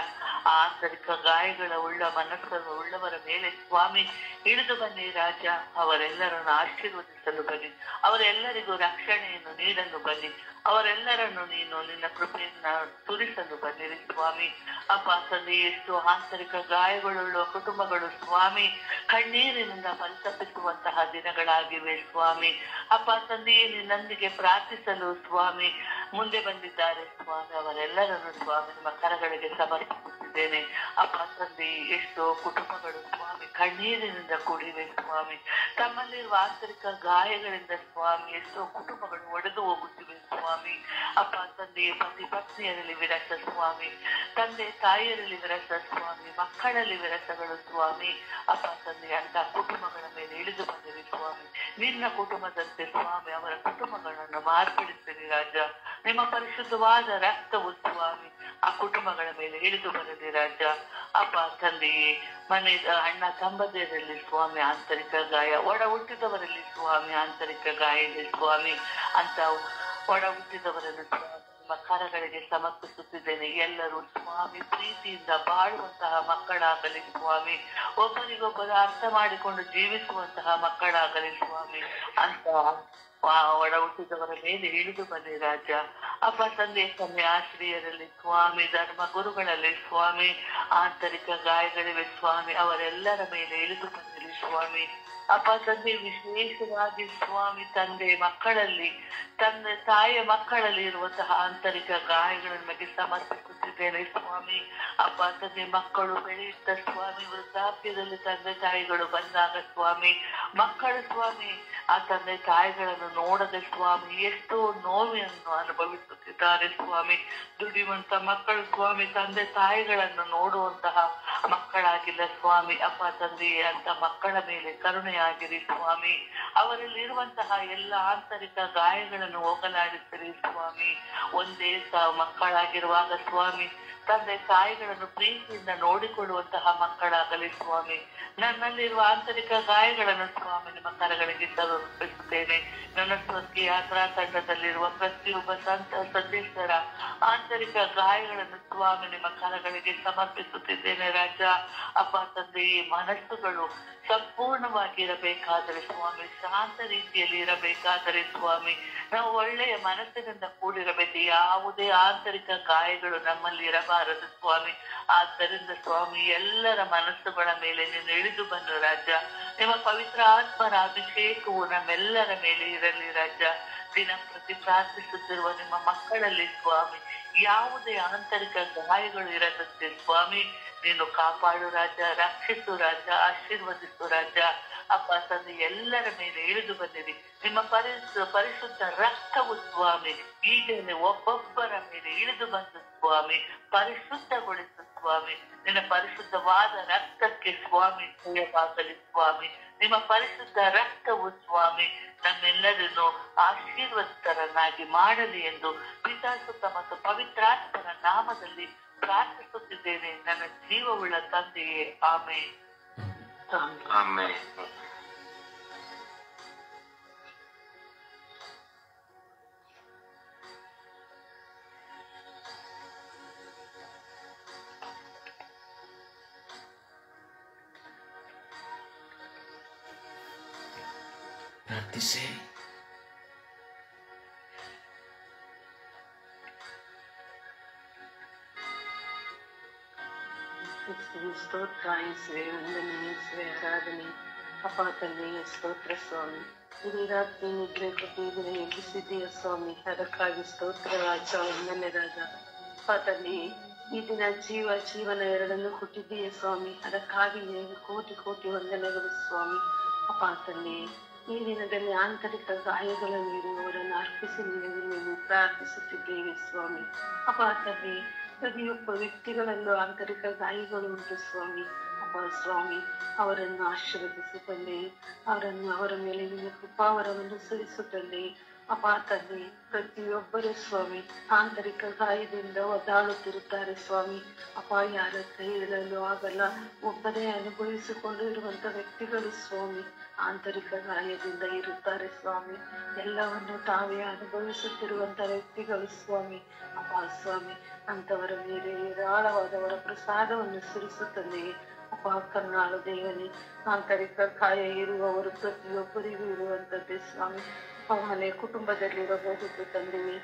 ಆಂತರಿಕ ಗಾಯಗಳ ಮನಸ್ಸನ್ನು ಉಳ್ಳವರ ಮೇಲೆ ಸ್ವಾಮಿ ಇಳಿದು ಬನ್ನಿ ರಾಜ. ಅವರೆಲ್ಲರನ್ನು ಆಶೀರ್ವದಿಸಲು ಬನ್ನಿ, ಅವರೆಲ್ಲರಿಗೂ ರಕ್ಷಣೆಯನ್ನು ನೀಡಲು ಬನ್ನಿ, ಅವರೆಲ್ಲರನ್ನು ನೀನು ನಿನ್ನ ಕೃಪೆಯನ್ನ ಸುರಿಸಲು ಬನ್ನಿರಿ ಸ್ವಾಮಿ. ಅಪ್ಪ ತಂದೆ ಎಷ್ಟು ಆಂತರಿಕ ಗಾಯಗಳುಳ್ಳ ಕುಟುಂಬಗಳು ಸ್ವಾಮಿ ಕಣ್ಣೀರಿನಿಂದ ಪರಿತಪಿಸುವಂತಹ ದಿನಗಳಾಗಿವೆ ಸ್ವಾಮಿ. ಅಪ್ಪ ತಂದೆ ನಿನ್ನೊಂದಿಗೆ ಪ್ರಾರ್ಥಿಸಲು ಸ್ವಾಮಿ ಮುಂದೆ ಬಂದಿದ್ದಾರೆ ಸ್ವಾಮಿ. ಅವರೆಲ್ಲರನ್ನು ಸ್ವಾಮಿ ನಿಮ್ಮ ಕರಗಳಿಗೆ ಸಮರ್ಪಿಸುತ್ತಿದ್ದೇನೆ. ಅಪ್ಪ ತಂದೆ ಎಷ್ಟೋ ಕುಟುಂಬಗಳು ಸ್ವಾಮಿ ಕಣ್ಣೀರಿನಿಂದ ಕೂಡಿವೆ ಸ್ವಾಮಿ. ತಮ್ಮಲ್ಲಿರುವ ಆಂತರಿಕ ಗಾಯಗಳಿಂದ ಸ್ವಾಮಿ ಎಷ್ಟೋ ಕುಟುಂಬಗಳು ಒಡೆದು ಹೋಗುತ್ತಿವೆ ಸ್ವಾಮಿ. ಅಪ್ಪ ತಂದೆ ಪತಿ ಪತ್ನಿಯರಲ್ಲಿ ವಿರಸ ಸ್ವಾಮಿ, ತಂದೆ ತಾಯಿಯರಲ್ಲಿ ವಿರಸ ಸ್ವಾಮಿ, ಮಕ್ಕಳಲ್ಲಿ ವಿರಸಗಳು ಸ್ವಾಮಿ. ಅಪ್ಪ ತಂದೆ ಅಂತ ಕುಟುಂಬಗಳ ಮೇಲೆ ಇಳಿದು ಬಂದಿರಿ ಸ್ವಾಮಿ. ನಿನ್ನ ಕುಟುಂಬದಂತೆ ಸ್ವಾಮಿ ಅವರ ಕುಟುಂಬಗಳನ್ನು ಮಾರ್ಪಡಿಸಿರಿ ರಾಜ. ನಿಮ್ಮ ಪರಿಶುದ್ಧವಾದ ರಕ್ತವು ಸ್ವಾಮಿ ಆ ಕುಟುಂಬಗಳ ಮೇಲೆ ಇಳಿದು ಬರಲಿ ರಾಜ. ಅಪ್ಪ ತಂದೆಯೇ ಮನೆ ಅಣ್ಣ ತಮ್ಮಂದಿರಲ್ಲಿ ಸ್ವಾಮಿ ಆಂತರಿಕ ಗಾಯ, ಒಡ ಹುಟ್ಟಿದವರಲ್ಲಿ ಸ್ವಾಮಿ ಆಂತರಿಕ ಗಾಯ ಇದೆ ಸ್ವಾಮಿ. ಅಂತ ಒಡ ಹುಟ್ಟಿದವರನ್ನು ನಿಮ್ಮ ಕರಗಳಿಗೆ ಸಮರ್ಪಿಸುತ್ತಿದ್ದೇನೆ. ಎಲ್ಲರೂ ಸ್ವಾಮಿ ಪ್ರೀತಿಯಿಂದ ಬಾಳುವಂತಹ ಮಕ್ಕಳಾಗಲಿ ಸ್ವಾಮಿ, ಒಬ್ಬರಿಗೊಬ್ಬರು ಅರ್ಥ ಮಾಡಿಕೊಂಡು ಜೀವಿಸುವಂತಹ ಮಕ್ಕಳಾಗಲಿ ಸ್ವಾಮಿ ಅಂತ ಒಡ ಹುಟ್ಟಿದವರ ಮೇಲೆ ಇಳಿದು ಬನ್ನಿ ರಾಜ. ಅಪ್ಪ ತಂದೆ ಕನ್ಯಾಶ್ರೀಯರಲ್ಲಿ ಸ್ವಾಮಿ, ಧರ್ಮ ಗುರುಗಳಲ್ಲಿ ಸ್ವಾಮಿ, ಆಂತರಿಕ ಗಾಯಗಳಿವೆ ಸ್ವಾಮಿ, ಅವರೆಲ್ಲರ ಮೇಲೆ ಇಳಿದು ಬಂದಿರಿ ಸ್ವಾಮಿ. ಅಪ್ಪ ತಂದೆ ವಿಶೇಷವಾಗಿ ಸ್ವಾಮಿ ತಂದೆ ಮಕ್ಕಳಲ್ಲಿ, ತಂದೆ ತಾಯಿಯ ಮಕ್ಕಳಲ್ಲಿ ಇರುವಂತಹ ಆಂತರಿಕ ಗಾಯಗಳನ್ನು ನಮಗೆ ಸಮರ್ಪಿಸುತ್ತಿದ್ದೇನೆ ಸ್ವಾಮಿ. ಅಪ್ಪ ತಂದೆ ಮಕ್ಕಳು ಬೆಳೆಯುತ್ತ ಸ್ವಾಮಿ, ವೃದ್ಧಾಪ್ಯದಲ್ಲಿ ತಂದೆ ತಾಯಿಗಳು ಬಂದಾಗ ಸ್ವಾಮಿ, ಮಕ್ಕಳು ಸ್ವಾಮಿ ಆ ತಂದೆ ತಾಯಿಗಳನ್ನು ನೋಡದೆ ಸ್ವಾಮಿ ಎಷ್ಟೋ ನೋವನ್ನು ಅನುಭವಿಸುತ್ತಿದ್ದಾರೆ ಸ್ವಾಮಿ. ದುಡಿಯುವಂತ ಮಕ್ಕಳು ಸ್ವಾಮಿ ತಂದೆ ತಾಯಿಗಳನ್ನು ನೋಡುವಂತಹ ಮಕ್ಕಳಾಗಿಲ್ಲ ಸ್ವಾಮಿ. ಅಪ್ಪ ತಂದೆಯೇ ಅಂತ ಮಕ್ಕಳ ಮೇಲೆ ಕರುಣೆಯಾಗಿರಿ ಸ್ವಾಮಿ. ಅವರಲ್ಲಿರುವಂತಹ ಎಲ್ಲ ಆಂತರಿಕ ಗಾಯಗಳನ್ನು ಹೋಗಲಾಡಿಸಿರಿ ಸ್ವಾಮಿ. ಒಂದೇ ಮಕ್ಕಳಾಗಿರುವಾಗ ಸ್ವಾಮಿ ತಂದೆ ತಾಯಿಗಳನ್ನು ಪ್ರೀತಿಯಿಂದ ನೋಡಿಕೊಳ್ಳುವಂತಹ ಮಕ್ಕಳಾಗಲಿ ಸ್ವಾಮಿ. ನನ್ನಲ್ಲಿರುವ ಆಂತರಿಕ ಗಾಯಗಳನ್ನು ಸ್ವಾಮಿ ನಿಮ್ಮ ಕರಗಳಿಗೆ ಸಮರ್ಪಿಸುತ್ತೇನೆ. ನನ್ನ ಸ್ವರ್ಗೀಯ ಯಾತ್ರಾ ತಂಡದಲ್ಲಿರುವ ಪ್ರತಿಯೊಬ್ಬ ಸದಸ್ಯರ ಆಂತರಿಕ ಗಾಯಗಳನ್ನು ಸ್ವಾಮಿ ನಿಮ್ಮ ಕರಗಳಿಗೆ ಸಮರ್ಪಿಸುತ್ತಿದ್ದೇನೆ ರಾಜ. ಅಪ್ಪ ತಂದೆ ಈ ಮನಸ್ಸುಗಳು ಸಂಪೂರ್ಣವಾಗಿ ಇರಬೇಕಾದರೆ ಸ್ವಾಮಿ, ಶಾಂತ ರೀತಿಯಲ್ಲಿ ಇರಬೇಕಾದರೆ ಸ್ವಾಮಿ, ನಾವು ಒಳ್ಳೆಯ ಮನಸ್ಸಿನಿಂದ ಕೂಡಿರಬೇಕು. ಯಾವುದೇ ಆಂತರಿಕ ಗಾಯಗಳು ನಮ್ಮಲ್ಲಿ ಇರಬಾರದು ಸ್ವಾಮಿ. ಆದ್ದರಿಂದ ಸ್ವಾಮಿ ಎಲ್ಲರ ಮನಸ್ಸುಗಳ ಮೇಲೆ ನೀನು ಇಳಿದು ಬಂದು ರಾಜ. ನಿಮ್ಮ ಪವಿತ್ರ ಆತ್ಮರ ಅಭಿಷೇಕವು ನಮ್ಮೆಲ್ಲರ ಮೇಲೆ ಇರಲಿ ರಾಜ. ದಿನ ಪ್ರತಿ ಪ್ರಾರ್ಥಿಸುತ್ತಿರುವ ನಿಮ್ಮ ಮಕ್ಕಳಲ್ಲಿ ಸ್ವಾಮಿ ಯಾವುದೇ ಆಂತರಿಕ ಗಾಯಗಳು ಇರದಂತೆ ಸ್ವಾಮಿ ನೀನು ಕಾಪಾಡು ರಾಜ, ರಕ್ಷಿಸು ರಾಜ, ಆಶೀರ್ವದಿಸು ರಾಜ. ಅಪ್ಪ ತಂದೆ ಎಲ್ಲರ ಮೇಲೆ ಇಳಿದು ಬಂದಿರಿ. ನಿಮ್ಮ ಪರಿಶುದ್ಧ ರಕ್ತವು ಸ್ವಾಮಿ ಈಗಲೇ ಒಬ್ಬೊಬ್ಬರ ಮೇಲೆ ಇಳಿದು ಬಂದು ಸ್ವಾಮಿ ಪರಿಶುದ್ಧಗೊಳಿಸು ಸ್ವಾಮಿ. ನಿನ್ನ ಪರಿಶುದ್ಧವಾದ ರಕ್ತಕ್ಕೆ ಸ್ವಾಮಿ ಜಯವಾಗಲಿ ಸ್ವಾಮಿ. ನಿಮ್ಮ ಪರಿಶುದ್ಧ ರಕ್ತವು ಸ್ವಾಮಿ ನಮ್ಮೆಲ್ಲರನ್ನು ಆಶೀರ್ವದಿತರನ್ನಾಗಿ ಮಾಡಲಿ ಎಂದು ಪಿತಾಸುತ್ತ ಮತ್ತು ಪವಿತ್ರಾತ್ಮನ ನಾಮದಲ್ಲಿ ಪ್ರಾರ್ಥಿಸುತ್ತಿದ್ದೇನೆ ನನ್ನ ಜೀವವುಳ್ಳ ತಂದೆಯೇ, ಆಮೇನ್. ಆಮೆನ್. ಪ್ರಾರ್ಥಿಸಿ. ಸ್ತೋತ್ರ ಯೇಸುವೆ, ವಂದನೆ ಯೇಸುವೆ, ಆರಾಧನೆ. ಅಪ್ಪ ತಂದೆಯೇ ಸ್ತೋತ್ರ ಸ್ವಾಮಿ. ಇಡೀ ರಾತ್ರಿ ನಿದ್ರೆ ಕೊಟ್ಟಿದ್ರೆ ಎಬ್ಬಿಸಿದ್ದೀಯ ಸ್ವಾಮಿ, ಅದಕ್ಕಾಗಿ ಸ್ತೋತ್ರ ರಾಜ, ವಂದನೆ ರಾಜ. ಅಪ್ಪ ತಂದೆಯೇ ಈ ದಿನ ಜೀವನ ಎರಡನ್ನು ಕೊಟ್ಟಿದ್ದೀಯ ಸ್ವಾಮಿ, ಅದಕ್ಕಾಗಿ ನಿನಗೆ ಕೋಟಿ ಕೋಟಿ ವಂದನೆಗಳು ಸ್ವಾಮಿ. ಅಪ್ಪ ತಂದೆಯೇ ಈ ದಿನದಲ್ಲಿ ಆಂತರಿಕ ಗಾಯಗಳನ್ನು ಇರುವವರನ್ನು ಅರ್ಪಿಸಿ ನೀವು ಪ್ರಾರ್ಥಿಸುತ್ತಿದ್ದೇವೆ ಸ್ವಾಮಿ. ಅಪ್ಪ ತಂದೆಯೇ ಪ್ರತಿಯೊಬ್ಬ ವ್ಯಕ್ತಿಗಳಲ್ಲೂ ಆಂತರಿಕ ಗಾಯಗಳು ಉಂಟು ಸ್ವಾಮಿ. ಅಪ್ಪ ಸ್ವಾಮಿ ಅವರನ್ನು ಆಶೀರ್ವದಿಸು ತಂದೆ, ಅವರ ಮೇಲೆ ನಿನ್ನ ಕೃಪಾವರವನ್ನು ಸುರಿಸುತ್ತಂದೆ. ಅಪ್ಪ ತಂದೆ ಪ್ರತಿಯೊಬ್ಬರು ಸ್ವಾಮಿ ಆಂತರಿಕ ಗಾಯದಿಂದ ಒದ್ದಾಡುತ್ತಿರುತ್ತಾರೆ ಸ್ವಾಮಿ. ಅಪ್ಪ ಯಾರ ಕೈ ಹೇಳಲು ಆಗಲ್ಲ, ಒಬ್ಬರೇ ಅನುಭವಿಸಿಕೊಂಡು ಇರುವಂತ ವ್ಯಕ್ತಿಗಳು ಸ್ವಾಮಿ ಆಂತರಿಕ ಗಾಯದಿಂದ ಇರುತ್ತಾರೆ ಸ್ವಾಮಿ. ಎಲ್ಲವನ್ನು ತಾವೇ ಅನುಭವಿಸುತ್ತಿರುವಂತ ವ್ಯಕ್ತಿಗಳು ಸ್ವಾಮಿ. ಅಪ್ಪ ಸ್ವಾಮಿ ಅಂತವರ ಮೇಲೆ ಏರಾಳವಾದವರ ಪ್ರಸಾದವನ್ನು ಸುರಿಸುತ್ತದೆ. ಅಪ್ಪ ಕರುಣಾಳು ದೇವನೇ, ಆಂತರಿಕ ಗಾಯ ಇರುವವರು ಪ್ರತಿಯೊಬ್ಬರಿಗೂ ಇರುವಂತದ್ದೇ ಸ್ವಾಮಿ. ಮನೆ ಕುಟುಂಬದಲ್ಲಿರಬಹುದು ತಂದೆಯೇ,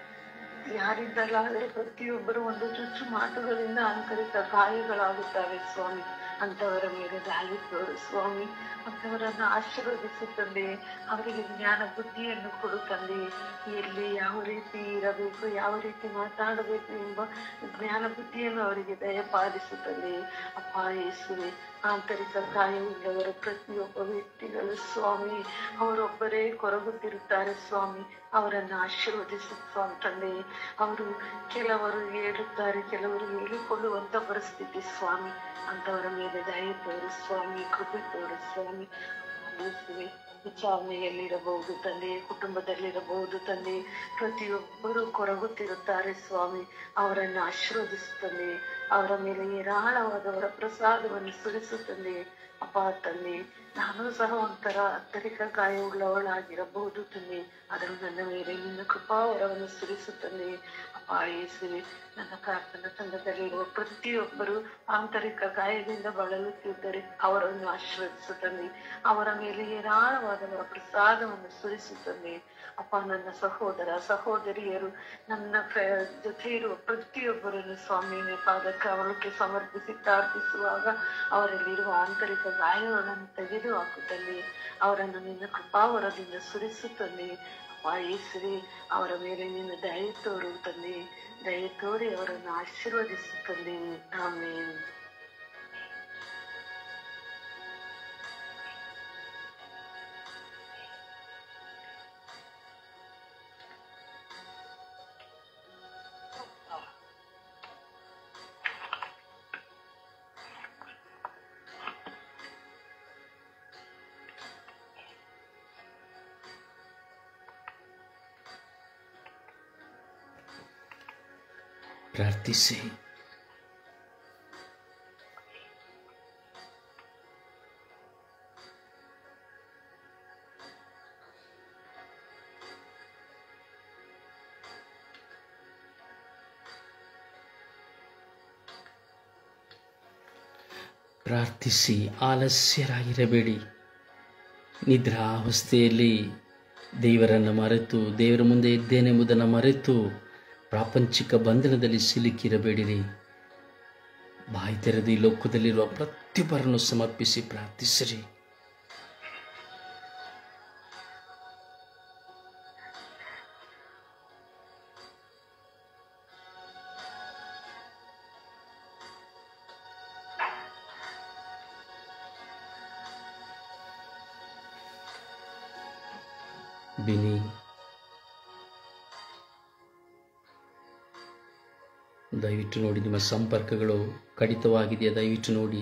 ಯಾರಿಂದಲಾದರೆ ಪ್ರತಿಯೊಬ್ಬರು ಒಂದು ಚುಚ್ಚು ಮಾತುಗಳಿಂದ ಆಂತರಿಕ ಗಾಯಗಳಾಗುತ್ತವೆ ಸ್ವಾಮಿ. ಅಂತವರ ಮೇಲೆ ದಾಳಿ ತೋರು ಸ್ವಾಮಿ, ಅಂತವರನ್ನು ಆಶೀರ್ವದಿಸು ತಂದೆ. ಅವರಿಗೆ ಜ್ಞಾನ ಬುದ್ಧಿಯನ್ನು ಕೊಡು ತಂದೆ. ಎಲ್ಲಿ ಯಾವ ರೀತಿ ಇರಬೇಕು, ಯಾವ ರೀತಿ ಮಾತಾಡಬೇಕು ಎಂಬ ಜ್ಞಾನ ಬುದ್ಧಿಯನ್ನು ಅವರಿಗೆ ದಯಪಾಲಿಸುತ್ತದೆ. ಅಪ್ಪ ಯೇಸುವೆ, ಆಂತರಿಕ ಗಾಯವಿಲ್ಲವರ ಪ್ರತಿಯೊಬ್ಬ ವ್ಯಕ್ತಿಗಳು ಸ್ವಾಮಿ ಅವರೊಬ್ಬರೇ ಕೊರಗುತ್ತಿರುತ್ತಾರೆ ಸ್ವಾಮಿ. ಅವರನ್ನು ಆಶೀರ್ವದಿಸು ಸ್ವಾಮಿ ತಂದೆ. ಕೆಲವರು ಹೇಳುತ್ತಾರೆ, ಕೆಲವರು ಹೇಳಿಕೊಳ್ಳುವಂತ ಪರಿಸ್ಥಿತಿ ಸ್ವಾಮಿ. ಅಂತವರ ಮೇಲೆ ದಯ ತೋರು ಸ್ವಾಮಿ, ಕೃಪೆ ತೋರು ಸ್ವಾಮಿ. ವಿಚಾರಣೆಯಲ್ಲಿರಬಹುದು ತಂದೆ, ಕುಟುಂಬದಲ್ಲಿರಬಹುದು ತಂದೆ, ಪ್ರತಿಯೊಬ್ಬರು ಕೊರಗುತ್ತಿರುತ್ತಾರೆ ಸ್ವಾಮಿ. ಅವರನ್ನು ಆಶೀರ್ವದಿಸುತ್ತಂದೆ. ಅವರ ಮೇಲೆ ಏರಾಳವಾದವರ ಪ್ರಸಾದವನ್ನು ಸುರಿಸುತ್ತಂದೆ. ಅಪ್ಪ ತಂದೆ, ನಾನು ಸಹ ಒಂಥರ ಆಂತರಿಕ ಗಾಯವುಳ್ಳವಳಾಗಿರಬಹುದು ತಂದೆ, ಆದರೂ ನನ್ನ ಮೇಲೆ ನಿನ್ನ ಕೃಪಾವರವನ್ನು ಸುರಿಸುತ್ತಂದೆ. ಅಪ್ಪ ಯೇಸುವೆ, ನನ್ನ ಪ್ರಾರ್ಥನಾ ಸಂಘದಲ್ಲಿರುವ ಪ್ರತಿಯೊಬ್ಬರು ಆಂತರಿಕ ಗಾಯದಿಂದ ಬಳಲುತ್ತಿದ್ದರೆ ಅವರನ್ನು ಆಶೀರ್ವದಿಸು ತಂದೆ. ಅವರ ಮೇಲೆ ಹೇರಾಳವಾದ ಪ್ರಸಾದವನ್ನು ಸುರಿಸು ತಂದೆ. ಅಪ್ಪ, ನನ್ನ ಸಹೋದರ ಸಹೋದರಿಯರು, ನನ್ನ ಜೊತೆ ಇರುವ ಪ್ರತಿಯೊಬ್ಬರನ್ನು ಸ್ವಾಮಿಯ ಪಾದಕ್ಕೆ ಅವಳಿಗೆ ಸಮರ್ಪಿಸಿ ಪ್ರಾರ್ಥಿಸುವಾಗ ಅವರಲ್ಲಿರುವ ಆಂತರಿಕ ಗಾಯಗಳನ್ನು ತೆಗೆದು ಹಾಕುತ್ತಲ್ಲಿ ಅವರನ್ನು ನಿನ್ನ ಕೃಪಾವರದಿಂದ ಸುರಿಸು ತಂದೆ. ಅಪ್ಪ ಯೇಸುವೆ, ಅವರ ಮೇಲೆ ನಿನ್ನ ದಯೆ ತೋರು ತಂದೆ. ದಯೆ ತೋರಿ ಅವರನ್ನು ಆಶೀರ್ವದಿಸು ತಂದೆ. ಆಮೇನ್. ಪ್ರಾರ್ಥಿಸಿ. ಪ್ರಾರ್ಥಿಸಿ, ಆಲಸ್ಯರಾಗಿರಬೇಡಿ. ನಿದ್ರಾವಸ್ಥೆಯಲ್ಲಿ ದೇವರನ್ನು ಮರೆತು, ದೇವರ ಮುಂದೆ ಇದ್ದೇನೆಂಬುದನ್ನು ಮರೆತು ಪ್ರಾಪಂಚಿಕ ಬಂಧನದಲ್ಲಿ ಸಿಲುಕಿರಬೇಡಿರಿ. ಬಾಯಿ ತೆರೆದು ಈ ಲೋಕದಲ್ಲಿರುವ ಪ್ರತಿಯೊಬ್ಬರನ್ನು ಸಮರ್ಪಿಸಿ ಪ್ರಾರ್ಥಿಸಿರಿ. ಬಿನಿ, ದಯವಿಟ್ಟು ನೋಡಿ, ನಿಮ್ಮ ಸಂಪರ್ಕಗಳು ಕಡಿತವಾಗಿದೆಯಾ? ದಯವಿಟ್ಟು ನೋಡಿ.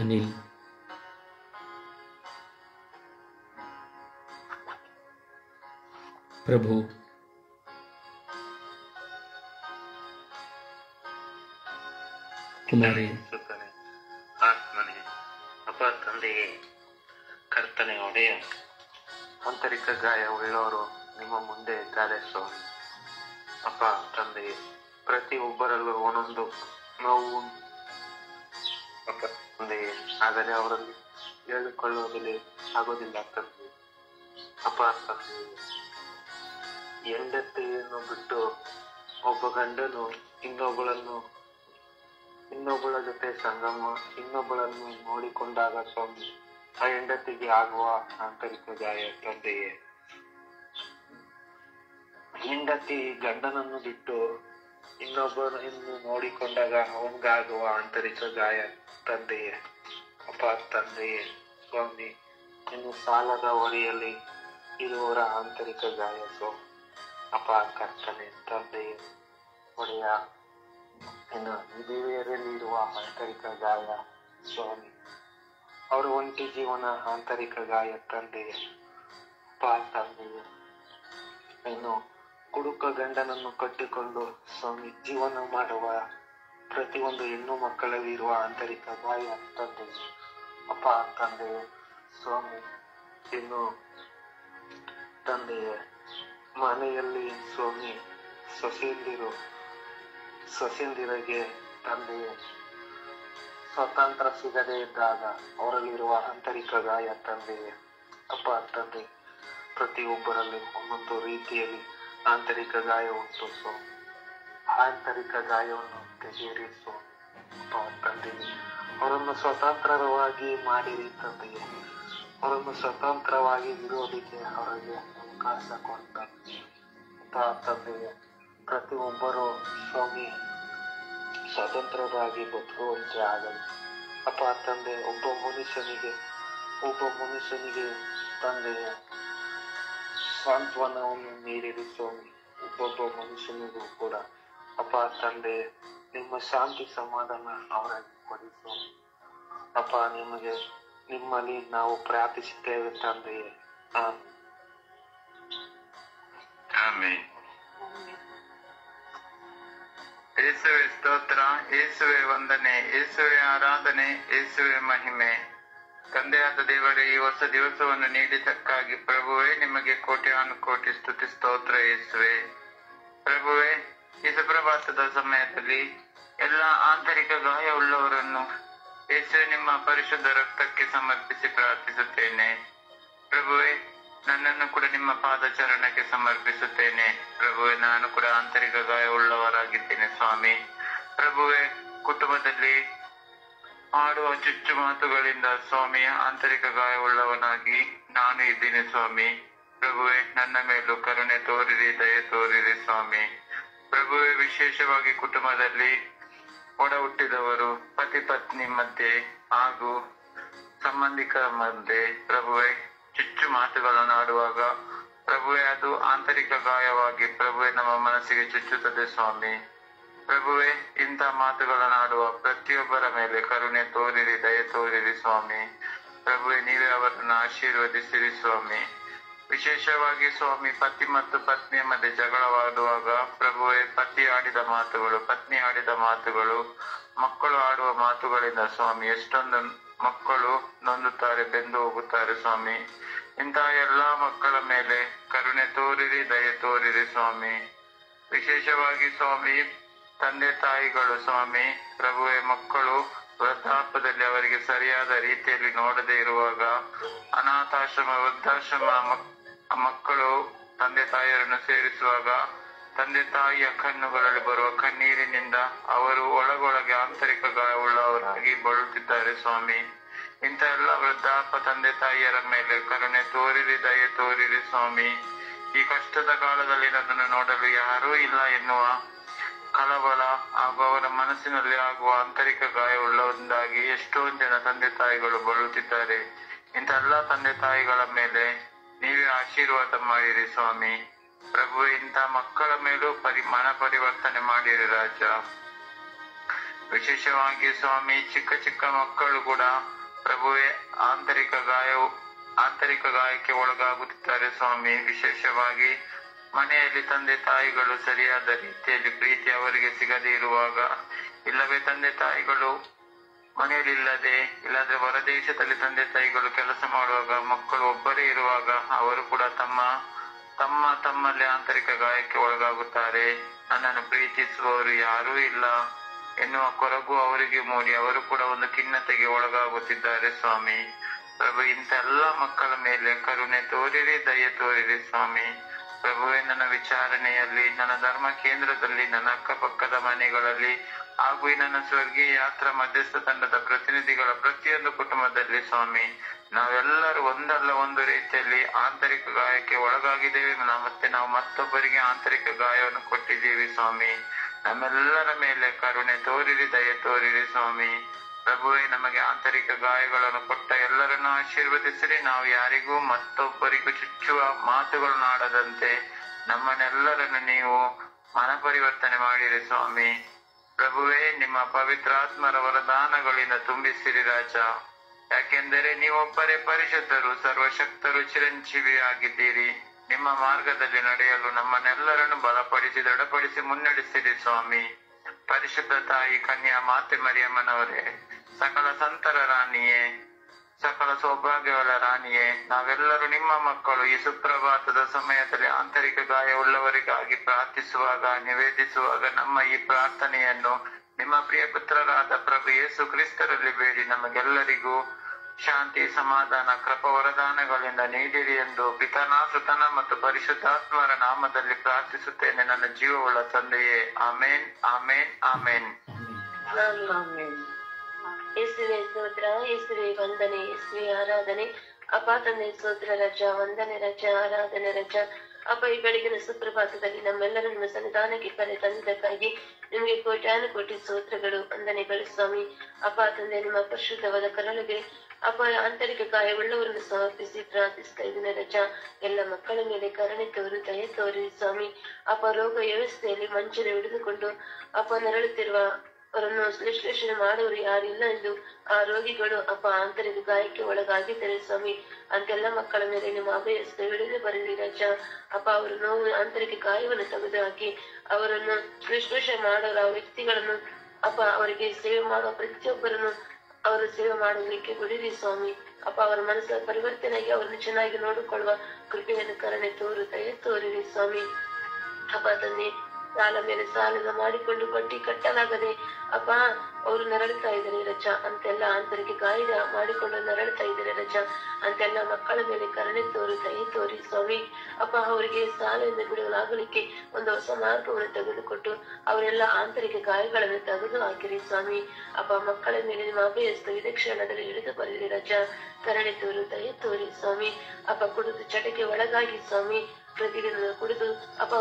ಅನಿಲ್, ಪ್ರಭು, ಕುಮಾರಿ, ಆತ್ಮನೇ, ಅಪ್ಪ ತಂದೆಯೇ, ಕರ್ತನೆ ಒಡೆಯ, ಆಂತರಿಕ ಗಾಯ ಉಳ್ಳವರು ನಿಮ್ಮ ಮುಂದೆ ಇದ್ದಾರೆ ಸ್ವಾಮಿ. ಅಪ್ಪ ತಂದೆಯೇ, ಪ್ರತಿ ಒಬ್ಬರಲ್ಲೂ ಒಂದೊಂದು ನೋವು ಅಪ್ಪ ತಂದೆಯೇ, ಆದರೆ ಅವರಲ್ಲಿ ಹೇಳಿಕೊಳ್ಳುವುದಲ್ಲಿ ಆಗೋದಿಲ್ಲ ತಂದೆ. ಅಪ್ಪ ತಂದೆಯೇ, ಹೆಂಡತಿಯನ್ನು ಬಿಟ್ಟು ಒಬ್ಬ ಗಂಡನು ಇನ್ನೊಬ್ಬಳ ಜೊತೆ ಸಂಗಮ, ಇನ್ನೊಬ್ಬಳನ್ನು ನೋಡಿಕೊಂಡಾಗ ಸ್ವಾಮಿ, ಆ ಹೆಂಡತಿಗೆ ಆಗುವ ಆಂತರಿಕ ಗಾಯ ತಂದೆಯೇ. ಹೆಂಡತಿ ಗಂಡನನ್ನು ಬಿಟ್ಟು ಇನ್ನೊಬ್ಬರನ್ನು ನೋಡಿಕೊಂಡಾಗ ಅವನಿಗಾಗುವ ಆಂತರಿಕ ಗಾಯ ತಂದೆಯೇ. ಅಪ್ಪ ತಂದೆಯೇ, ಸ್ವಾಮಿ, ಇನ್ನು ಸಾಲದ ಹೊರೆಯಲ್ಲಿ ಇರುವವರ ಆಂತರಿಕ ಗಾಯ ಸ್ವಾಮಿ. ಅಪ್ಪ ಕರ್ತನೆ ತಂದೆಯೇ ಒಡೆಯ, ಇನ್ನು ವಿಧವೆಯರಲ್ಲಿ ಇರುವ ಆಂತರಿಕ ಗಾಯ ಸ್ವಾಮಿ, ಅವರ ಒಂಟಿ ಜೀವನ ಆಂತರಿಕ ಗಾಯ ತಂದೆಯೇ. ಅಪ್ಪ ತಂದೆಯೇ, ಇನ್ನು ಕುಡುಕ ಗಂಡನನ್ನು ಕಟ್ಟಿಕೊಂಡು ಸ್ವಾಮಿ ಜೀವನ ಮಾಡುವ ಪ್ರತಿಯೊಂದು ಹೆಣ್ಣು ಮಕ್ಕಳಲ್ಲಿ ಇರುವ ಆಂತರಿಕ ಗಾಯ ತಂದೆಯೇ. ಅಪ್ಪ ತಂದೆಯೇ, ಸ್ವಾಮಿ, ಇನ್ನು ತಂದೆಯೇ, ಮನೆಯಲ್ಲಿ ಸ್ವಾಮಿ ಸೊಸೆಯಂದಿರಿಗೆ ತಂದೆಯೇ ಸ್ವಾತಂತ್ರ್ಯ ಸಿಗದೇ ಇದ್ದಾಗ ಅವರಲ್ಲಿರುವ ಆಂತರಿಕ ಗಾಯ ತಂದೆಯೇ. ಅಪ್ಪ ತಂದೆ, ಪ್ರತಿಯೊಬ್ಬರಲ್ಲಿ ಒಂದೊಂದು ರೀತಿಯಲ್ಲಿ ಆಂತರಿಕ ಗಾಯ ಉಂಟು ಸ್ವಾಮಿ. ಆಂತರಿಕ ಗಾಯವನ್ನು ತೆಗೆಯಿರಿ ಸ್ವಾಮಿ. ಅಪ್ಪ ತಂದೆಯೇ, ಅವರನ್ನು ಸ್ವತಂತ್ರವಾಗಿ ಮಾಡಿರಿ ತಂದೆಯೇ. ಅವರನ್ನು ಸ್ವತಂತ್ರವಾಗಿ ಇರೋದಕ್ಕೆ ಅವರಿಗೆ ಅವಕಾಶ ಕೊಡ್ತಾರೆ. ಅಪ್ಪ ತಂದೆಯೇ, ಪ್ರತಿಯೊಬ್ಬರು ಸ್ವಾಮಿ ಸ್ವತಂತ್ರರಾಗಿ ಬದುಕುವಂತೆ ಆಗಲಿ. ಅಪ್ಪ ತಂದೆ, ಒಬ್ಬ ಮನುಷ್ಯನಿಗೆ ತಂದೆಯ ಸಾಂತ್ವನವನ್ನು ನೀಡಿರಿ ಸ್ವಾಮಿ. ಒಬ್ಬೊಬ್ಬ ಮನುಷ್ಯನಿಗೂ ಕೂಡ ಅಪ್ಪ ತಂದೆ, ನಿಮ್ಮ ಶಾಂತಿ ಸಮಾಧಾನ ಅವರಿಗೆ ಕೊಡಿ ಸ್ವಾಮಿ. ಅಪ್ಪ, ನಿಮ್ಮಲ್ಲಿ ನಾವು ಪ್ರಾರ್ಥಿಸುತ್ತೇವೆ ತಂದೆಯೇ. ಆಮೆನ್. ಯೇಸುವೆ ಸ್ತೋತ್ರ, ಯೇಸುವೆ ವಂದನೆ, ಯೇಸುವೆ ಆರಾಧನೆ, ಯೇಸುವೆ ಮಹಿಮೆ. ತಂದೆಯಾದ ದೇವರೇ, ಈ ಹೊಸ ದಿವಸವನ್ನು ನೀಡಿದ್ದಕ್ಕಾಗಿ ಪ್ರಭುವೇ ನಿಮಗೆ ಕೋಟ್ಯಾನುಕೋಟಿ ಸ್ತುತಿ ಸ್ತೋತ್ರ ಯೇಸುವೆ. ಪ್ರಭುವೇ, ಈ ಸುಪ್ರಭಾತದ ಸಮಯದಲ್ಲಿ ಎಲ್ಲ ಆಂತರಿಕ ಗಾಯವುಳ್ಳವರನ್ನು ಯೇಸುವೆ ನಿಮ್ಮ ಪರಿಶುದ್ಧ ರಕ್ತಕ್ಕೆ ಸಮರ್ಪಿಸಿ ಪ್ರಾರ್ಥಿಸುತ್ತೇನೆ. ಪ್ರಭುವೇ, ನನ್ನನ್ನು ಕೂಡ ನಿಮ್ಮ ಪಾದಚರಣಕ್ಕೆ ಸಮರ್ಪಿಸುತ್ತೇನೆ. ಪ್ರಭುವೇ, ನಾನು ಕೂಡ ಆಂತರಿಕ ಗಾಯವುಳ್ಳವರಾಗಿದ್ದೇನೆ ಸ್ವಾಮಿ. ಪ್ರಭುವೇ, ಕುಟುಂಬದಲ್ಲಿ ಆಡುವ ಚುಚ್ಚು ಮಾತುಗಳಿಂದ ಸ್ವಾಮಿ ಆಂತರಿಕ ಗಾಯವುಳ್ಳವನಾಗಿ ನಾನು ಇದ್ದೀನಿ ಸ್ವಾಮಿ. ಪ್ರಭುವೇ, ನನ್ನ ಮೇಲೂ ಕರುಣೆ ತೋರಿರಿ, ದಯೆ ತೋರಿರಿ ಸ್ವಾಮಿ. ಪ್ರಭುವೇ, ವಿಶೇಷವಾಗಿ ಕುಟುಂಬದಲ್ಲಿ ಒಡ ಹುಟ್ಟಿದವರು, ಪತಿ ಪತ್ನಿ ಮಧ್ಯೆ ಹಾಗೂ ಸಂಬಂಧಿಕರ ಮಧ್ಯೆ ಪ್ರಭುವೇ ಚುಚ್ಚು ಮಾತುಗಳನ್ನು ಆಡುವಾಗ ಪ್ರಭುವೇ ಅದು ಆಂತರಿಕ ಗಾಯವಾಗಿ ಪ್ರಭುವೇ ನಮ್ಮ ಮನಸ್ಸಿಗೆ ಚುಚ್ಚುತ್ತದೆ ಸ್ವಾಮಿ. ಪ್ರಭುವೇ, ಇಂಥ ಮಾತುಗಳನ್ನಾಡುವ ಪ್ರತಿಯೊಬ್ಬರ ಮೇಲೆ ಕರುಣೆ ತೋರಿರಿ, ದಯೆ ತೋರಿರಿ ಸ್ವಾಮಿ. ಪ್ರಭುವೇ, ನೀವೇ ಅವರನ್ನು ಆಶೀರ್ವದಿಸಿರಿ ಸ್ವಾಮಿ. ವಿಶೇಷವಾಗಿ ಸ್ವಾಮಿ, ಪತಿ ಮತ್ತು ಪತ್ನಿಯ ಮಧ್ಯೆ ಜಗಳವಾಡುವಾಗ ಪ್ರಭುವೇ ಪತಿ ಆಡಿದ ಮಾತುಗಳು, ಪತ್ನಿ ಆಡಿದ ಮಾತುಗಳು, ಮಕ್ಕಳು ಆಡುವ ಮಾತುಗಳಿಂದ ಸ್ವಾಮಿ ಎಷ್ಟೊಂದು ಮಕ್ಕಳು ನೊಂದುತ್ತಾರೆ, ಬೆಂದು ಹೋಗುತ್ತಾರೆ ಸ್ವಾಮಿ. ಇಂತಹ ಎಲ್ಲಾ ಮಕ್ಕಳ ಮೇಲೆ ಕರುಣೆ ತೋರಿರಿ, ದಯೆ ತೋರಿರಿ ಸ್ವಾಮಿ. ವಿಶೇಷವಾಗಿ ಸ್ವಾಮಿ, ತಂದೆ ತಾಯಿಗಳು ಸ್ವಾಮಿ ಪ್ರಭುವೇ ಮಕ್ಕಳು ವೃದ್ಧಾಪ್ಯದಲ್ಲಿ ಅವರಿಗೆ ಸರಿಯಾದ ರೀತಿಯಲ್ಲಿ ನೋಡದೇ ಇರುವಾಗ ಅನಾಥಾಶ್ರಮ, ವೃದ್ಧಾಶ್ರಮ ಮಕ್ಕಳು ತಂದೆ ತಾಯಿಯರನ್ನು ಸೇರಿಸುವಾಗ ತಂದೆ ತಾಯಿಯ ಕಣ್ಣುಗಳಲ್ಲಿ ಬರುವ ಕಣ್ಣೀರಿನಿಂದ ಅವರು ಒಳಗೊಳಗೆ ಆಂತರಿಕ ಗಾಯವುಳ್ಳವರಾಗಿ ಬಳಲುತ್ತಿದ್ದಾರೆ ಸ್ವಾಮಿ. ಇಂಥ ಎಲ್ಲ ವೃದ್ಧಾಪ್ಯ ತಂದೆ ತಾಯಿಯರ ಮೇಲೆ ಕರುಣೆ ತೋರಿರಿ, ದಯೆ ತೋರಿರಿ ಸ್ವಾಮಿ. ಈ ಕಷ್ಟದ ಕಾಲದಲ್ಲಿ ನನ್ನನ್ನು ನೋಡಲು ಯಾರೂ ಇಲ್ಲ ಎನ್ನುವ ಕಳವಳ ಹಾಗೂ ಅವರ ಮನಸ್ಸಿನಲ್ಲಿ ಆಗುವ ಆಂತರಿಕ ಗಾಯವುಳ್ಳೊಂದಾಗಿ ಎಷ್ಟೊಂದು ಜನ ತಂದೆ ತಾಯಿಗಳು ಬಳಲುತ್ತಿದ್ದಾರೆ. ಇಂಥ ಎಲ್ಲ ತಂದೆ ತಾಯಿಗಳ ಮೇಲೆ ನೀವೇ ಆಶೀರ್ವಾದ ಮಾಡಿರಿ ಸ್ವಾಮಿ. ಪ್ರಭುವೇ, ಇಂಥ ಮಕ್ಕಳ ಮೇಲೂ ಮನ ಪರಿವರ್ತನೆ ಮಾಡಿರಿ ರಾಜ. ವಿಶೇಷವಾಗಿ ಸ್ವಾಮಿ, ಚಿಕ್ಕ ಚಿಕ್ಕ ಮಕ್ಕಳು ಕೂಡ ಪ್ರಭುವೇ ಆಂತರಿಕ ಗಾಯಕ್ಕೆ ಒಳಗಾಗುತ್ತಿದ್ದಾರೆ ಸ್ವಾಮಿ. ವಿಶೇಷವಾಗಿ ಮನೆಯಲ್ಲಿ ತಂದೆ ತಾಯಿಗಳು ಸರಿಯಾದ ರೀತಿಯಲ್ಲಿ ಪ್ರೀತಿ ಅವರಿಗೆ ಸಿಗದೇ ಇರುವಾಗ, ಇಲ್ಲವೇ ತಂದೆ ತಾಯಿಗಳು ಮನೆಯಲ್ಲಿ ಇಲ್ಲದ್ರೆ ಹೊರದೇಶದಲ್ಲಿ ತಂದೆ ತಾಯಿಗಳು ಕೆಲಸ ಮಾಡುವಾಗ, ಮಕ್ಕಳು ಒಬ್ಬರೇ ಇರುವಾಗ ಅವರು ಕೂಡ ತಮ್ಮಲ್ಲಿ ಆಂತರಿಕ ಗಾಯಕ್ಕೆ ಒಳಗಾಗುತ್ತಾರೆ. ನನ್ನನ್ನು ಪ್ರೀತಿಸುವವರು ಯಾರೂ ಇಲ್ಲ ಎನ್ನುವ ಕೊರಗು ಅವರಿಗೆ ಮೂಡಿ ಅವರು ಕೂಡ ಒಂದು ಖಿನ್ನತೆಗೆ ಒಳಗಾಗುತ್ತಿದ್ದಾರೆ ಸ್ವಾಮಿ. ಪ್ರಭು, ಇಂಥ ಎಲ್ಲ ಮಕ್ಕಳ ಮೇಲೆ ಕರುಣೆ ತೋರಿರಿ, ದಯೆ ತೋರಿರಿ ಸ್ವಾಮಿ. ಪ್ರಭುವೇ, ನನ್ನ ವಿಚಾರಣೆಯಲ್ಲಿ, ನನ್ನ ಧರ್ಮ ಕೇಂದ್ರದಲ್ಲಿ, ನನ್ನ ಅಕ್ಕಪಕ್ಕದ ಮನೆಗಳಲ್ಲಿ ಹಾಗೂ ಈ ನನ್ನ ಸ್ವರ್ಗೀಯ ಯಾತ್ರಾ ಮಧ್ಯಸ್ಥ ತಂಡದ ಪ್ರತಿನಿಧಿಗಳ ಪ್ರತಿಯೊಂದು ಕುಟುಂಬದಲ್ಲಿ ಸ್ವಾಮಿ ನಾವೆಲ್ಲರೂ ಒಂದಲ್ಲ ಒಂದು ರೀತಿಯಲ್ಲಿ ಆಂತರಿಕ ಗಾಯಕ್ಕೆ ಒಳಗಾಗಿದ್ದೇವೆ. ಮತ್ತೆ ನಾವು ಮತ್ತೊಬ್ಬರಿಗೆ ಆಂತರಿಕ ಗಾಯವನ್ನು ಕೊಟ್ಟಿದ್ದೀವಿ ಸ್ವಾಮಿ. ನಮ್ಮೆಲ್ಲರ ಮೇಲೆ ಕರುಣೆ ತೋರಿರಿ, ದಯೆ ತೋರಿರಿ ಸ್ವಾಮಿ. ಪ್ರಭುವೇ, ನಮಗೆ ಆಂತರಿಕ ಗಾಯಗಳನ್ನು ಕೊಟ್ಟ ಎಲ್ಲರನ್ನು ಆಶೀರ್ವದಿಸಿರಿ. ನಾವು ಯಾರಿಗೂ ಮತ್ತೊಬ್ಬರಿಗೂ ಚುಚ್ಚುವ ಮಾತುಗಳನ್ನು ಆಡದಂತೆ ನಮ್ಮನ್ನೆಲ್ಲರನ್ನು ನೀವು ಮನ ಪರಿವರ್ತನೆ ಮಾಡಿರಿ ಸ್ವಾಮಿ. ಪ್ರಭುವೇ, ನಿಮ್ಮ ಪವಿತ್ರಾತ್ಮರ ವರದಾನಗಳಿಂದ ತುಂಬಿಸಿರಿ ರಾಜ. ಯಾಕೆಂದರೆ ನೀವೊಬ್ಬರೇ ಪರಿಶುದ್ಧರು, ಸರ್ವಶಕ್ತರು, ಚಿರಂಜೀವಿ ಆಗಿದ್ದೀರಿ. ನಿಮ್ಮ ಮಾರ್ಗದಲ್ಲಿ ನಡೆಯಲು ನಮ್ಮನ್ನೆಲ್ಲರನ್ನು ಬಲಪಡಿಸಿ ದೃಢಪಡಿಸಿ ಮುನ್ನಡೆಸಿರಿ ಸ್ವಾಮಿ. ಪರಿಶುದ್ಧ ತಾಯಿ ಕನ್ಯಾ ಮಾತೆ ಮರಿಯಮ್ಮನವರೇ, ಸಕಲ ಸಂತರ ರಾಣಿಯೇ, ಸಕಲ ಸೌಭಾಗ್ಯಗಳ ರಾಣಿಯೇ, ನಾವೆಲ್ಲರೂ ನಿಮ್ಮ ಮಕ್ಕಳು ಈ ಸುಪ್ರಭಾತದ ಸಮಯದಲ್ಲಿ ಆಂತರಿಕ ಗಾಯವುಳ್ಳವರಿಗಾಗಿ ಪ್ರಾರ್ಥಿಸುವಾಗ, ನಿವೇದಿಸುವಾಗ ನಮ್ಮ ಈ ಪ್ರಾರ್ಥನೆಯನ್ನು ನಿಮ್ಮ ಪ್ರಿಯ ಪುತ್ರರಾದ ಪ್ರಭು ಯೇಸು ಕ್ರಿಸ್ತರಲ್ಲಿ ಬೇಡಿ ನಮಗೆಲ್ಲರಿಗೂ ಶಾಂತಿ, ಸಮಾಧಾನ, ಕೃಪಾ ವರದಾನಗಳಿಂದ ನೀಡಿರಿ ಎಂದು ಪಿತನ, ಸುತನ ಮತ್ತು ಪರಿಶುದ್ಧಾತ್ಮರ ನಾಮದಲ್ಲಿ ಪ್ರಾರ್ಥಿಸುತ್ತೇನೆ ನನ್ನ ಜೀವವುಳ್ಳ ತಂದೆಯೇ. ಆಮೇನ್, ಆಮೇನ್, ಆಮೇನ್. ಯೇಸುವೆ ಸ್ತೋತ್ರ, ಯೇಸುವೆ ವಂದನೆ, ಯೇಸುವೆ ಆರಾಧನೆ. ಅಪ್ಪ ತಂದೆ ಸ್ತೋತ್ರ ರಜ, ವಂದನೆ ರಜ, ಆರಾಧನೆ ರಜ. ಅಪ್ಪ, ಈ ಬೆಳಗಿನ ಸುಪ್ರಭಾತದಲ್ಲಿ ನಮ್ಮೆಲ್ಲರೂ ನಿಮ್ಮ ಸನ್ನಿಧಾನಕ್ಕೆ ಕರೆ ತಂದಿದ್ದಕ್ಕಾಗಿ ನಿಮಗೆ ಕೋಟ್ಯಾನುಕೋಟಿ ಸ್ತೋತ್ರಗಳು, ವಂದನೆಗಳು ಸ್ವಾಮಿ. ಅಪ್ಪ ತಂದೆ, ನಿಮ್ಮ ಪರಿಶುದ್ಧವಾದ ಕರಳಿಗೆ ಅಪ್ಪ ಆಂತರಿಕ ಗಾಯವುಳ್ಳವರನ್ನು ಸಮರ್ಪಿಸಿ ಪ್ರಾರ್ಥಿಸ್ತಾ ಇದ್ದೀನಿ ರಜ. ಎಲ್ಲ ಮಕ್ಕಳ ಮೇಲೆ ಕರುಣೆ ತೋರು, ದಯೆ ತೋರಿ ಸ್ವಾಮಿ. ಅಪ್ಪ, ರೋಗ ವ್ಯವಸ್ಥೆಯಲ್ಲಿ ಮಂಚನ ಹಿಡಿದುಕೊಂಡು ಅಪ್ಪ ನರಳುತ್ತಿರುವ ಅವರನ್ನು ವಿಶ್ಲೇಷಣೆ ಮಾಡುವರು ಯಾರಿಲ್ಲ ಎಂದು ಆ ರೋಗಿಗಳು ಅಪ್ಪ ಆಂತರಿಕ ಗಾಯಕ್ಕೆ ಒಳಗಾಗಿದ್ದಾರೆ ಸ್ವಾಮಿ. ಅಂತೆಲ್ಲ ಮಕ್ಕಳ ಮೇಲೆ ನಿಮ್ಮ ಅಭಯಸ್ತ ಹಿಡಿದು ಬರಲಿ ರಾಜ. ಅಪ್ಪ ಅವರ ನೋವು ಆಂತರಿಕ ಗಾಯವನ್ನು ತೆಗೆದು ಹಾಕಿ ಅವರನ್ನು ವಿಶ್ಲೇಷಣೆ ಮಾಡೋರು ಆ ವ್ಯಕ್ತಿಗಳನ್ನು ಅಪ್ಪ ಅವರಿಗೆ ಸೇವೆ ಮಾಡುವ ಪ್ರತಿಯೊಬ್ಬರನ್ನು ಅವರು ಸೇವೆ ಮಾಡಲಿಕ್ಕೆ ಬಿಡಿರಿ ಸ್ವಾಮಿ. ಅಪ್ಪ ಅವರ ಮನಸ್ಸಿನ ಪರಿವರ್ತನೆಯಾಗಿ ಅವರನ್ನು ಚೆನ್ನಾಗಿ ನೋಡಿಕೊಳ್ಳುವ ಕೃಪೆಯನ್ನು ಕರುಣೆ ತೋರಿರಿ ಸ್ವಾಮಿ. ಅಪ್ಪ ತಂದೆ ಸಾಲ ಮೇಲೆ ಸಾಲದ ಮಾಡಿಕೊಂಡು ಬಡ್ಡಿ ಕಟ್ಟಲಾಗದೆ ಅಪ್ಪ ಅವರು ನರಳುತ್ತಾ ಇದ್ದಾರೆ ರಜ. ಅಂತೆಲ್ಲ ಆಂತರಿಕ ಗಾಯ ಮಾಡಿಕೊಂಡು ನರಳುತ್ತಾ ಇದ್ದಾರೆ ರಜ. ಅಂತೆಲ್ಲ ಮಕ್ಕಳ ಮೇಲೆ ಕರುಣೆ ತೋರಿ ಸ್ವಾಮಿ. ಅಪ್ಪ ಅವರಿಗೆ ಸಾಲದಿಂದ ಬಿಡುಗಲಾಗಲಿಕ್ಕೆ ಒಂದು ಹೊಸ ಮಾರ್ಗವನ್ನು ತೆಗೆದುಕೊಟ್ಟು ಅವರೆಲ್ಲ ಆಂತರಿಕ ಗಾಯಗಳನ್ನು ತೆಗೆದು ಹಾಕಿರಿ ಸ್ವಾಮಿ. ಅಪ್ಪ ಮಕ್ಕಳ ಮೇಲೆ ನಿಮ್ಮ ಅಭಯಸ್ತ ಇದೇ ಕ್ಷಣದಲ್ಲಿ ಹಿಡಿದು ಬರಲಿ ರಜ. ಕರುಣೆ ತೋರಿ ಸ್ವಾಮಿ. ಅಪ್ಪ ಕುಡಿದು ಚಟಕ್ಕೆ ಒಳಗಾಗಿ ಸ್ವಾಮಿ ಪ್ರತಿದಿನ ಕುಡಿದು ಅಪ್ಪ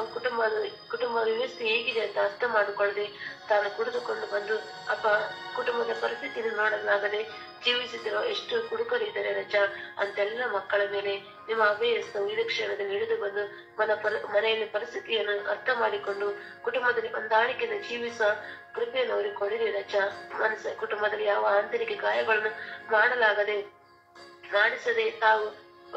ಕುಟುಂಬ ವ್ಯವಸ್ಥೆ ಹೇಗಿದೆ ಅಂತ ಅರ್ಥ ಮಾಡಿಕೊಳ್ಳದೆ ತಾನು ಕುಡಿದುಕೊಂಡು ಬಂದು ಅಪ್ಪ ಕುಟುಂಬದ ಪರಿಸ್ಥಿತಿಯನ್ನು ನೋಡಲಾಗದೆ ಜೀವಿಸುತ್ತಿರುವ ಎಷ್ಟು ಕುಡುಕರಿದ್ದಾರೆ ರಜ. ಅಂತೆಲ್ಲ ಮಕ್ಕಳ ಮೇಲೆ ನಿಮ್ಮ ಅಭಯಸ್ತ ಇದೇ ಕ್ಷಣದಲ್ಲಿ ಹಿಡಿದು ಬಂದು ಮನೆಯಲ್ಲಿ ಪರಿಸ್ಥಿತಿಯನ್ನು ಅರ್ಥ ಮಾಡಿಕೊಂಡು ಕುಟುಂಬದಲ್ಲಿ ಹೊಂದಾಣಿಕೆಯನ್ನು ಜೀವಿಸುವ ಕೃಪೆಯನ್ನು ಅವರಿಗೆ ಕೊಡಿರಿ ರಜ. ಕುಟುಂಬದಲ್ಲಿ ಯಾವ ಆಂತರಿಕ ಗಾಯಗಳನ್ನು ಮಾಡಿಸದೆ ತಾವು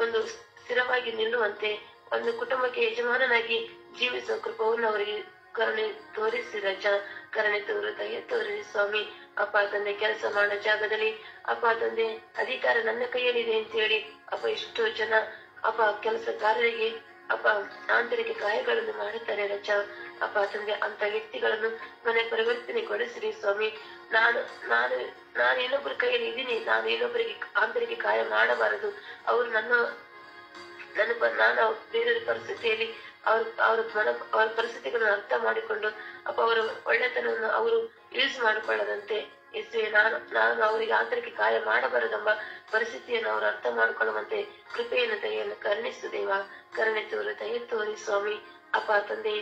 ಒಂದು ಸ್ಥಿರವಾಗಿ ನಿಲ್ಲುವಂತೆ ಒಂದು ಕುಟುಂಬಕ್ಕೆ ಯಜಮಾನನಾಗಿ ಜೀವಿಸುವ ಕೃಪವನ್ನು ಅವರಿಗೆ ಕರುಣೆ ತೋರಿಸಿ ರಜ. ಕರುಣೆ ತೋರಿ ಸ್ವಾಮಿ. ಅಪ್ಪ ತಂದೆ ಕೆಲಸ ಮಾಡೋ ಜಾಗದಲ್ಲಿ ಅಪ್ಪ ತಂದೆ ಅಧಿಕಾರ ನನ್ನ ಕೈಯಲ್ಲಿದೆ ಅಂತ ಹೇಳಿ ಅಪ್ಪ ಎಷ್ಟೋ ಜನ ಅಪ್ಪ ಕೆಲಸಗಾರರಿಗೆ ಅಪ್ಪ ಆಂತರಿಕ ಗಾಯಗಳನ್ನು ಮಾಡುತ್ತಾರೆ ರಜ. ಅಪ್ಪ ತಂದೆ ಅಂತ ವ್ಯಕ್ತಿಗಳನ್ನು ಮನೆ ಪರಿವರ್ತನೆಗೊಳಿಸಿರಿ ಸ್ವಾಮಿ. ನಾನು ಇನ್ನೊಬ್ಬರ ಕೈಯಲ್ಲಿ ಇದ್ದೀನಿ, ನಾನು ಇನ್ನೊಬ್ಬರಿಗೆ ಆಂತರಿಕ ಗಾಯ ಮಾಡಬಾರದು. ಅವರು ನಾನು ಬೇರೆಯವರ ಪರಿಸ್ಥಿತಿಯಲ್ಲಿ ಅವರ ಪರಿಸ್ಥಿತಿಗಳನ್ನು ಅರ್ಥ ಮಾಡಿಕೊಂಡು ಅಪ್ಪ ಅವರ ಒಳ್ಳೆತನವನ್ನು ಅವರು ಯೂಸ್ ಮಾಡಿಕೊಳ್ಳದಂತೆ ನಾನು ಅವರಿಗೆ ಆಂತರಿಕ ಗಾಯ ಮಾಡಬಾರದೆಂಬ ಪರಿಸ್ಥಿತಿಯನ್ನು ಅವರು ಅರ್ಥ ಮಾಡಿಕೊಳ್ಳುವಂತೆ ಕೃಪೆಯನ್ನು ಕರುಣಿಸು ದೇವ. ಕರುಣೆ ತೋರಿ ಸ್ವಾಮಿ. ಅಪ್ಪ ತಂದೆ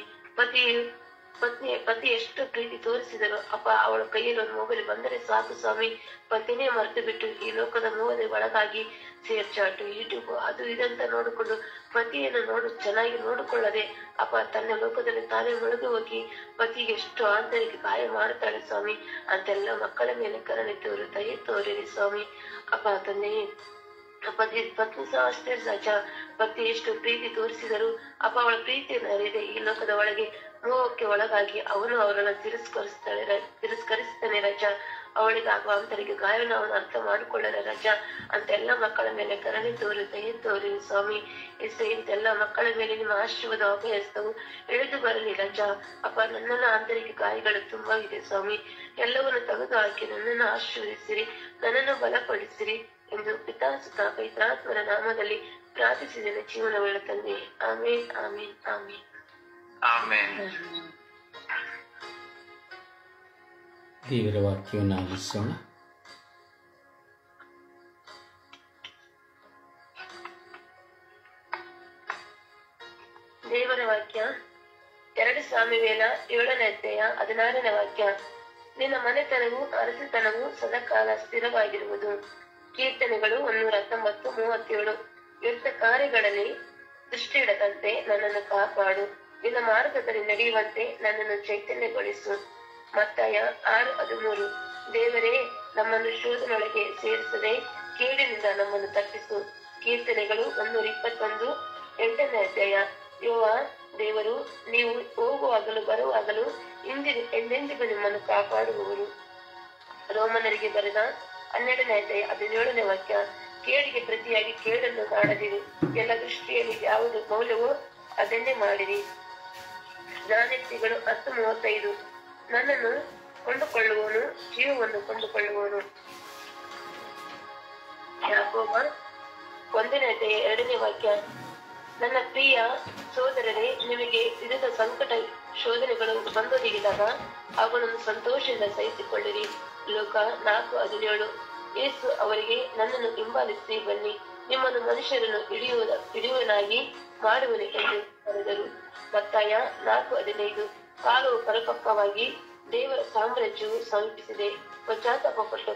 ಪತಿ ಎಷ್ಟು ಪ್ರೀತಿ ತೋರಿಸಿದರು ಅಪ್ಪ. ಅವಳ ಕೈಯಲ್ಲಿ ಒಂದು ಮೊಬೈಲ್ ಬಂದರೆ ಸಾಕು ಸ್ವಾಮಿ, ಪತಿನೇ ಮರೆತು ಬಿಟ್ಟು ಈ ಲೋಕದ ಮೋಹದ ಒಳಗಾಗಿ ಶೇರ್ ಚಾಟ್ ಯೂಟ್ಯೂಬ್ ಅದು ಇದಂತ ನೋಡಿಕೊಂಡು ಪತಿಯನ್ನು ಚೆನ್ನಾಗಿ ನೋಡಿಕೊಳ್ಳದೆ ಅಪ್ಪ ತನ್ನ ಲೋಕದಲ್ಲಿ ತಾನೇ ಮುಳುಗಿ ಹೋಗಿ ಪತಿಗೆ ಎಷ್ಟು ಆಂತರಿಕ ಗಾಯ ಮಾಡುತ್ತಾಳೆ ಸ್ವಾಮಿ. ಅಂತೆಲ್ಲ ಮಕ್ಕಳ ಮೇಲೆ ಕರುಣೆ ತೋರಿರಿ ಸ್ವಾಮಿ. ಅಪ್ಪ ತಂದೆ ಪತ್ನಿ ಸಹ ಅಷ್ಟೇ ರಾಜ. ಪತಿ ಎಷ್ಟು ಪ್ರೀತಿ ತೋರಿಸಿದರು ಅಪ್ಪ ಅವಳ ಪ್ರೀತಿಯನ್ನು ಅರಿಯದೆ ಈ ಲೋಕದ ಒಳಗೆ ಮೋಹಕ್ಕೆ ಒಳಗಾಗಿ ಅವನು ಅವರನ್ನು ತಿರಸ್ಕರಿಸ್ತಾನೆ ರಜ. ಅವಳಿಗೆ ಆಗುವ ಆಂತರಿಕ ಗಾಯವನ್ನು ಅವನು ಅರ್ಥ ಮಾಡಿಕೊಳ್ಳಲ್ಲ ರಜ. ಅಂತೆಲ್ಲ ಮಕ್ಕಳ ಮೇಲೆ ಕರುಣೆ ತೋರಿ ಸ್ವಾಮಿ. ಇಂತೆಲ್ಲ ಮಕ್ಕಳ ಮೇಲೆ ನಿಮ್ಮ ಆಶೀರ್ವಾದ ಅಭಯಸ್ತವು ಇಳಿದು ಬರಲಿ ರಜ. ಅಪ್ಪ ನನ್ನನ್ನು ಆಂತರಿಕ ಗಾಯಗಳು ತುಂಬಾ ಇದೆ ಸ್ವಾಮಿ. ಎಲ್ಲವನ್ನು ತೆಗೆದು ಹಾಕಿ ನನ್ನನ್ನು ಆಶೀರ್ವದಿಸಿರಿ, ನನ್ನನ್ನು ಬಲಪಡಿಸಿರಿ ಎಂದು ಪಿತಾ ಸುತ ಪವಿತ್ರಾತ್ಮರ ನಾಮದಲ್ಲಿ ಪ್ರಾರ್ಥಿಸಿದ್ದೇನೆ ಜೀವನವುಳ್ಳ ತಂದೆ. ಆಮೇನ್ ಆಮೇನ್ ಆಮೇನ್ ಆಮೇನ್. ದೇವರ ವಾಕ್ಯವನ್ನು ಆಲಿಸೋಣ. ದೇವರ ವಾಕ್ಯ 2 ಸಾಮುವೇಲ 7ನೇ ಅಧ್ಯಾಯ 16ನೇ ವಾಕ್ಯ. ನಿನ್ನ ಮನೆತನವು ಅರಸತನವು ಸದಾಕಾಲ ಸ್ಥಿರವಾಗಿರುವುದು. ಕೀರ್ತನೆಗಳು 119:37. ವ್ಯರ್ಥ ಕಾರ್ಯಗಳಲ್ಲಿ ದೃಷ್ಟಿ ಇಡದಂತೆ ನನ್ನನ್ನು ಕಾಪಾಡು, ನಿನ್ನ ಮಾರ್ಗದಲ್ಲಿ ನಡೆಯುವಂತೆ ನನ್ನನ್ನು ಚೈತನ್ಯಗೊಳಿಸು. ಮತ್ತಾಯ 6:13. ದೇವರೇ, ನಮ್ಮನ್ನು ಶೋಧನೊಳಗೆ ಸೇರಿಸದೆ ಕೇಡಿನಿಂದ ನಮ್ಮನ್ನು ತಪ್ಪಿಸು. ಕೀರ್ತನೆಗಳು 121 8ನೇ ಅಧ್ಯಾಯ. ದೇವರು, ನೀವು ಹೋಗುವಾಗಲೂ ಬರುವಾಗಲೂ ಎಂದೆಂದಿಗೂ ನಿಮ್ಮನ್ನು ಕಾಪಾಡುವವರು. ರೋಮನರಿಗೆ ಬರೆದ 12ನೇ ಅಧ್ಯಾಯ 17ನೇ ವಾಕ್ಯ. ಕೇಡಿಗೆ ಪ್ರತಿಯಾಗಿ ಕೇಡನ್ನು ಮಾಡದಿರಿ, ಎಲ್ಲ ದೃಷ್ಟಿಯಲ್ಲಿ ಯಾವುದು ಮೌಲ್ಯವೋ ಅದನ್ನೇ ಮಾಡಿರಿ. ಜ್ಞಾನೇತಿಗಳು 10:35. ನನ್ನನ್ನು ಕೊಂಡುಕೊಳ್ಳುವವನು ಜೀವವನ್ನು ಕೊಂಡುಕೊಳ್ಳುವವನು. ಯಾಕೋಬ 1ನೇ ಅಧ್ಯಾಯ 2ನೇ ವಾಕ್ಯ. ನನ್ನ ಪ್ರಿಯ ಸೋದರರೇ, ನಿಮಗೆ ವಿವಿಧ ಸಂಕಟ ಶೋಧನೆಗಳು ಬಂದೊದಗಿದಾಗ ಅವುಗಳನ್ನು ಸಂತೋಷದಿಂದ ಸಹಿಸಿಕೊಳ್ಳಿರಿ. ಲೋಕ 4:17. ಯೇಸು ಅವರಿಗೆ, ನನ್ನನ್ನು ಹಿಂಬಾಲಿಸಿ ಬನ್ನಿ, ನಿಮ್ಮನ್ನು ಮನುಷ್ಯರನ್ನು ಹಿಡಿಯುವನಾಗಿ ಮಾಡುವನು ಎಂದು ಕರೆದರು. ಮತ್ತಾಯ 4:15. ಕಾಲವು ಪರಿಪಕ್ವವಾಗಿ ದೇವರ ಸಾಮ್ರಾಜ್ಯವು ಸಮೀಪಿಸಿದೆ. ಪಶ್ಚಾತ್ತಾಪಪಟ್ಟು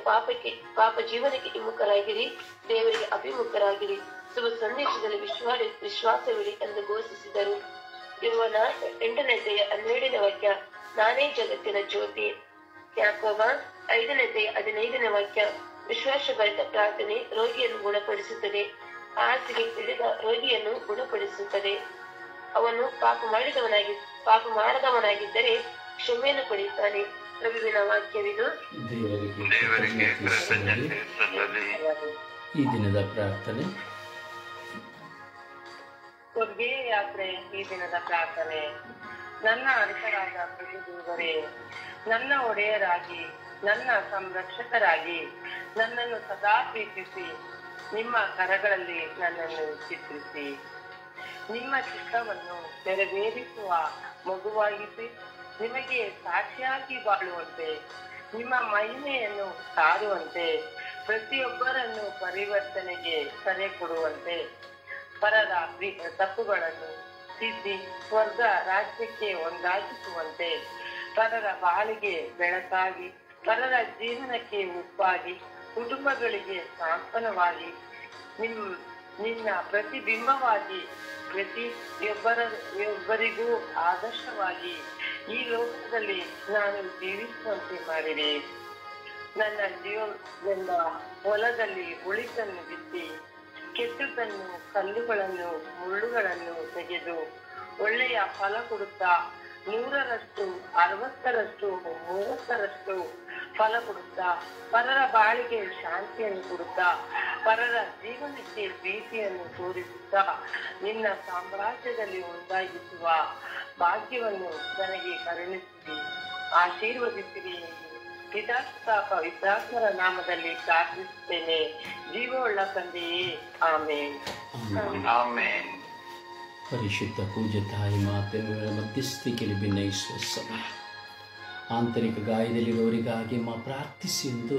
ಪಾಪ ಜೀವನಕ್ಕೆ ವಿಮುಖರಾಗಿರಿ, ದೇವರಿಗೆ ಅಭಿಮುಖರಾಗಿರಿ, ಶುಭ ಸಂದೇಶದಲ್ಲಿ ವಿಶ್ವಾಸವಿಡಿ ಎಂದು ಘೋಷಿಸಿದರು. ಯೋಹನ 8ನೇ ಅಧ್ಯಾಯ 12ನೇ ವಾಕ್ಯ. ನಾನೇ ಜಗತ್ತಿನ ಜ್ಯೋತಿ. ಯಾಕೋಬ 5:15 ವಾಕ್ಯ. ವಿಶ್ವಾಸಭರಿತ ಪ್ರಾರ್ಥನೆ ರೋಗಿಯನ್ನು ಗುಣಪಡಿಸುತ್ತದೆ. ಹಾಸಿಗೆ ಹಿಡಿದ ರೋಗಿಯನ್ನು ಗುಣಪಡಿಸುತ್ತದೆ. ಅವನು ಪಾಪ ಮಾಡದವನಾಗಿದ್ದರೆ ಕ್ಷಮೆಯನ್ನು ಪಡೆಯುತ್ತಾನೆ. ಪ್ರಭುವಿನ ವಾಕ್ಯವಿದು. ದೇವರಿಗೆ ಕೃತಜ್ಞತೆ ಸಲ್ಲಲಿ. ಈ ದಿನದ ಪ್ರಾರ್ಥನೆ. ಸ್ವರ್ಗೀಯ ಯಾತ್ರೆ. ಈ ದಿನದ ಪ್ರಾರ್ಥನೆ. ನನ್ನ ಅರಿತರಾದ ಪ್ರಭು ದೇವರೇ, ನನ್ನ ಒಡೆಯರಾಗಿ, ನನ್ನ ಸಂರಕ್ಷಕರಾಗಿ ನನ್ನನ್ನು ಸದಾ ಪ್ರೀತಿಸಿ ನಿಮ್ಮ ಕರಗಳಲ್ಲಿ ನನ್ನನ್ನು ಚಿತ್ರಿಸಿ ನಿಮ್ಮ ಚಿತ್ತವನ್ನು ನೆರವೇರಿಸುವ ಮಗುವಾಗಿಸಿ ನಿಮಗೆ ಸಾಕ್ಷಿಯಾಗಿ ಬಾಳುವಂತೆ, ನಿಮ್ಮ ಮಹಿಮೆಯನ್ನು ಸಾರುವಂತೆ, ಪ್ರತಿಯೊಬ್ಬರನ್ನು ಪರಿವರ್ತನೆಗೆ ಕರೆ ಕೊಡುವಂತೆ, ಪರರ ತಪ್ಪುಗಳನ್ನು ತಿದ್ದಿ ಸ್ವರ್ಗ ರಾಜ್ಯಕ್ಕೆ ಒಂದಾಗಿಸುವಂತೆ, ಪರರ ಬಾಳಿಗೆ ಬೆಳಕಾಗಿ, ಪರರ ಜೀವನಕ್ಕೆ ಉಪ್ಪಾಗಿ, ಕುಟುಂಬಗಳಿಗೆ ಸಾಂತ್ವನವಾಗಿ, ನಿನ್ನ ಪ್ರತಿಬಿಂಬವಾಗಿ, ಪ್ರತಿಯೊಬ್ಬರಿಗೂ ಆದರ್ಶವಾಗಿ ಈ ಲೋಕದಲ್ಲಿ ನಾನು ಜೀವಿಸುವಂತೆ ಮಾಡಿದೆ. ನನ್ನ ಜೀವನ ಹೊಲದಲ್ಲಿ ಉಳಿತನ್ನು ಬಿತ್ತಿ ಕೆಟ್ಟದ್ದನ್ನು, ಕಲ್ಲುಗಳನ್ನು, ಮುಳ್ಳುಗಳನ್ನು ತೆಗೆದು ಒಳ್ಳೆಯ ಫಲ ಕೊಡುತ್ತಾ 100ರಷ್ಟು, 60ರಷ್ಟು, 30ರಷ್ಟು ಫಲ ಕೊಡುತ್ತಾ, ಪರರ ಬಾಳಿಗೆ ಶಾಂತಿಯನ್ನು ಕೊಡುತ್ತಾ, ಪರರ ಜೀವನಕ್ಕೆ ಪ್ರೀತಿಯನ್ನು ತೋರಿಸುತ್ತಾ ನಿನ್ನ ಸಾಮ್ರಾಜ್ಯದಲ್ಲಿ ಒಂದಾಗಿಸುವ ಭಾಗ್ಯವನ್ನು ನನಗೆ ಕರುಣಿಸಿ ಆಶೀರ್ವದಿಸಿರಿ. ಪವಿತ್ರಾತ್ಮರ ನಾಮದಲ್ಲಿ ಪ್ರಾರ್ಥಿಸುತ್ತೇನೆ, ಜೀವವುಳ್ಳ ತಂದೆಯೇ, ಆಮೇನ್. ಆಮೇನ್. ಪರಿಶುದ್ಧ ಪೂಜ್ಯ ತಾಯಿ ಮಾತೆಯ ಮಧ್ಯಸ್ಥಿಕೆಯಲ್ಲಿ ಭಿನ್ನಯಿಸುವ ಸಮಯ. ಆಂತರಿಕ ಗಾಯದಲ್ಲಿರುವವರಿಗಾಗಿ ಪ್ರಾರ್ಥಿಸಿ ಎಂದು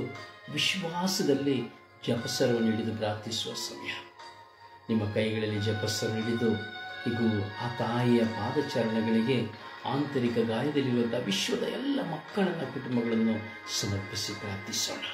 ವಿಶ್ವಾಸದಲ್ಲಿ ಜಪಸರವನ್ನು ಹಿಡಿದು ಪ್ರಾರ್ಥಿಸುವ ಸಮಯ. ನಿಮ್ಮ ಕೈಗಳಲ್ಲಿ ಜಪಸರವನ್ನು ಹಿಡಿದು ಇದು ಆ ತಾಯಿಯ ಪಾದಚರಣಗಳಿಗೆ ಆಂತರಿಕ ಗಾಯದಲ್ಲಿರುವಂಥ ವಿಶ್ವದ ಎಲ್ಲ ಮಕ್ಕಳನ್ನ, ಕುಟುಂಬಗಳನ್ನು ಸಮರ್ಪಿಸಿ ಪ್ರಾರ್ಥಿಸೋಣ.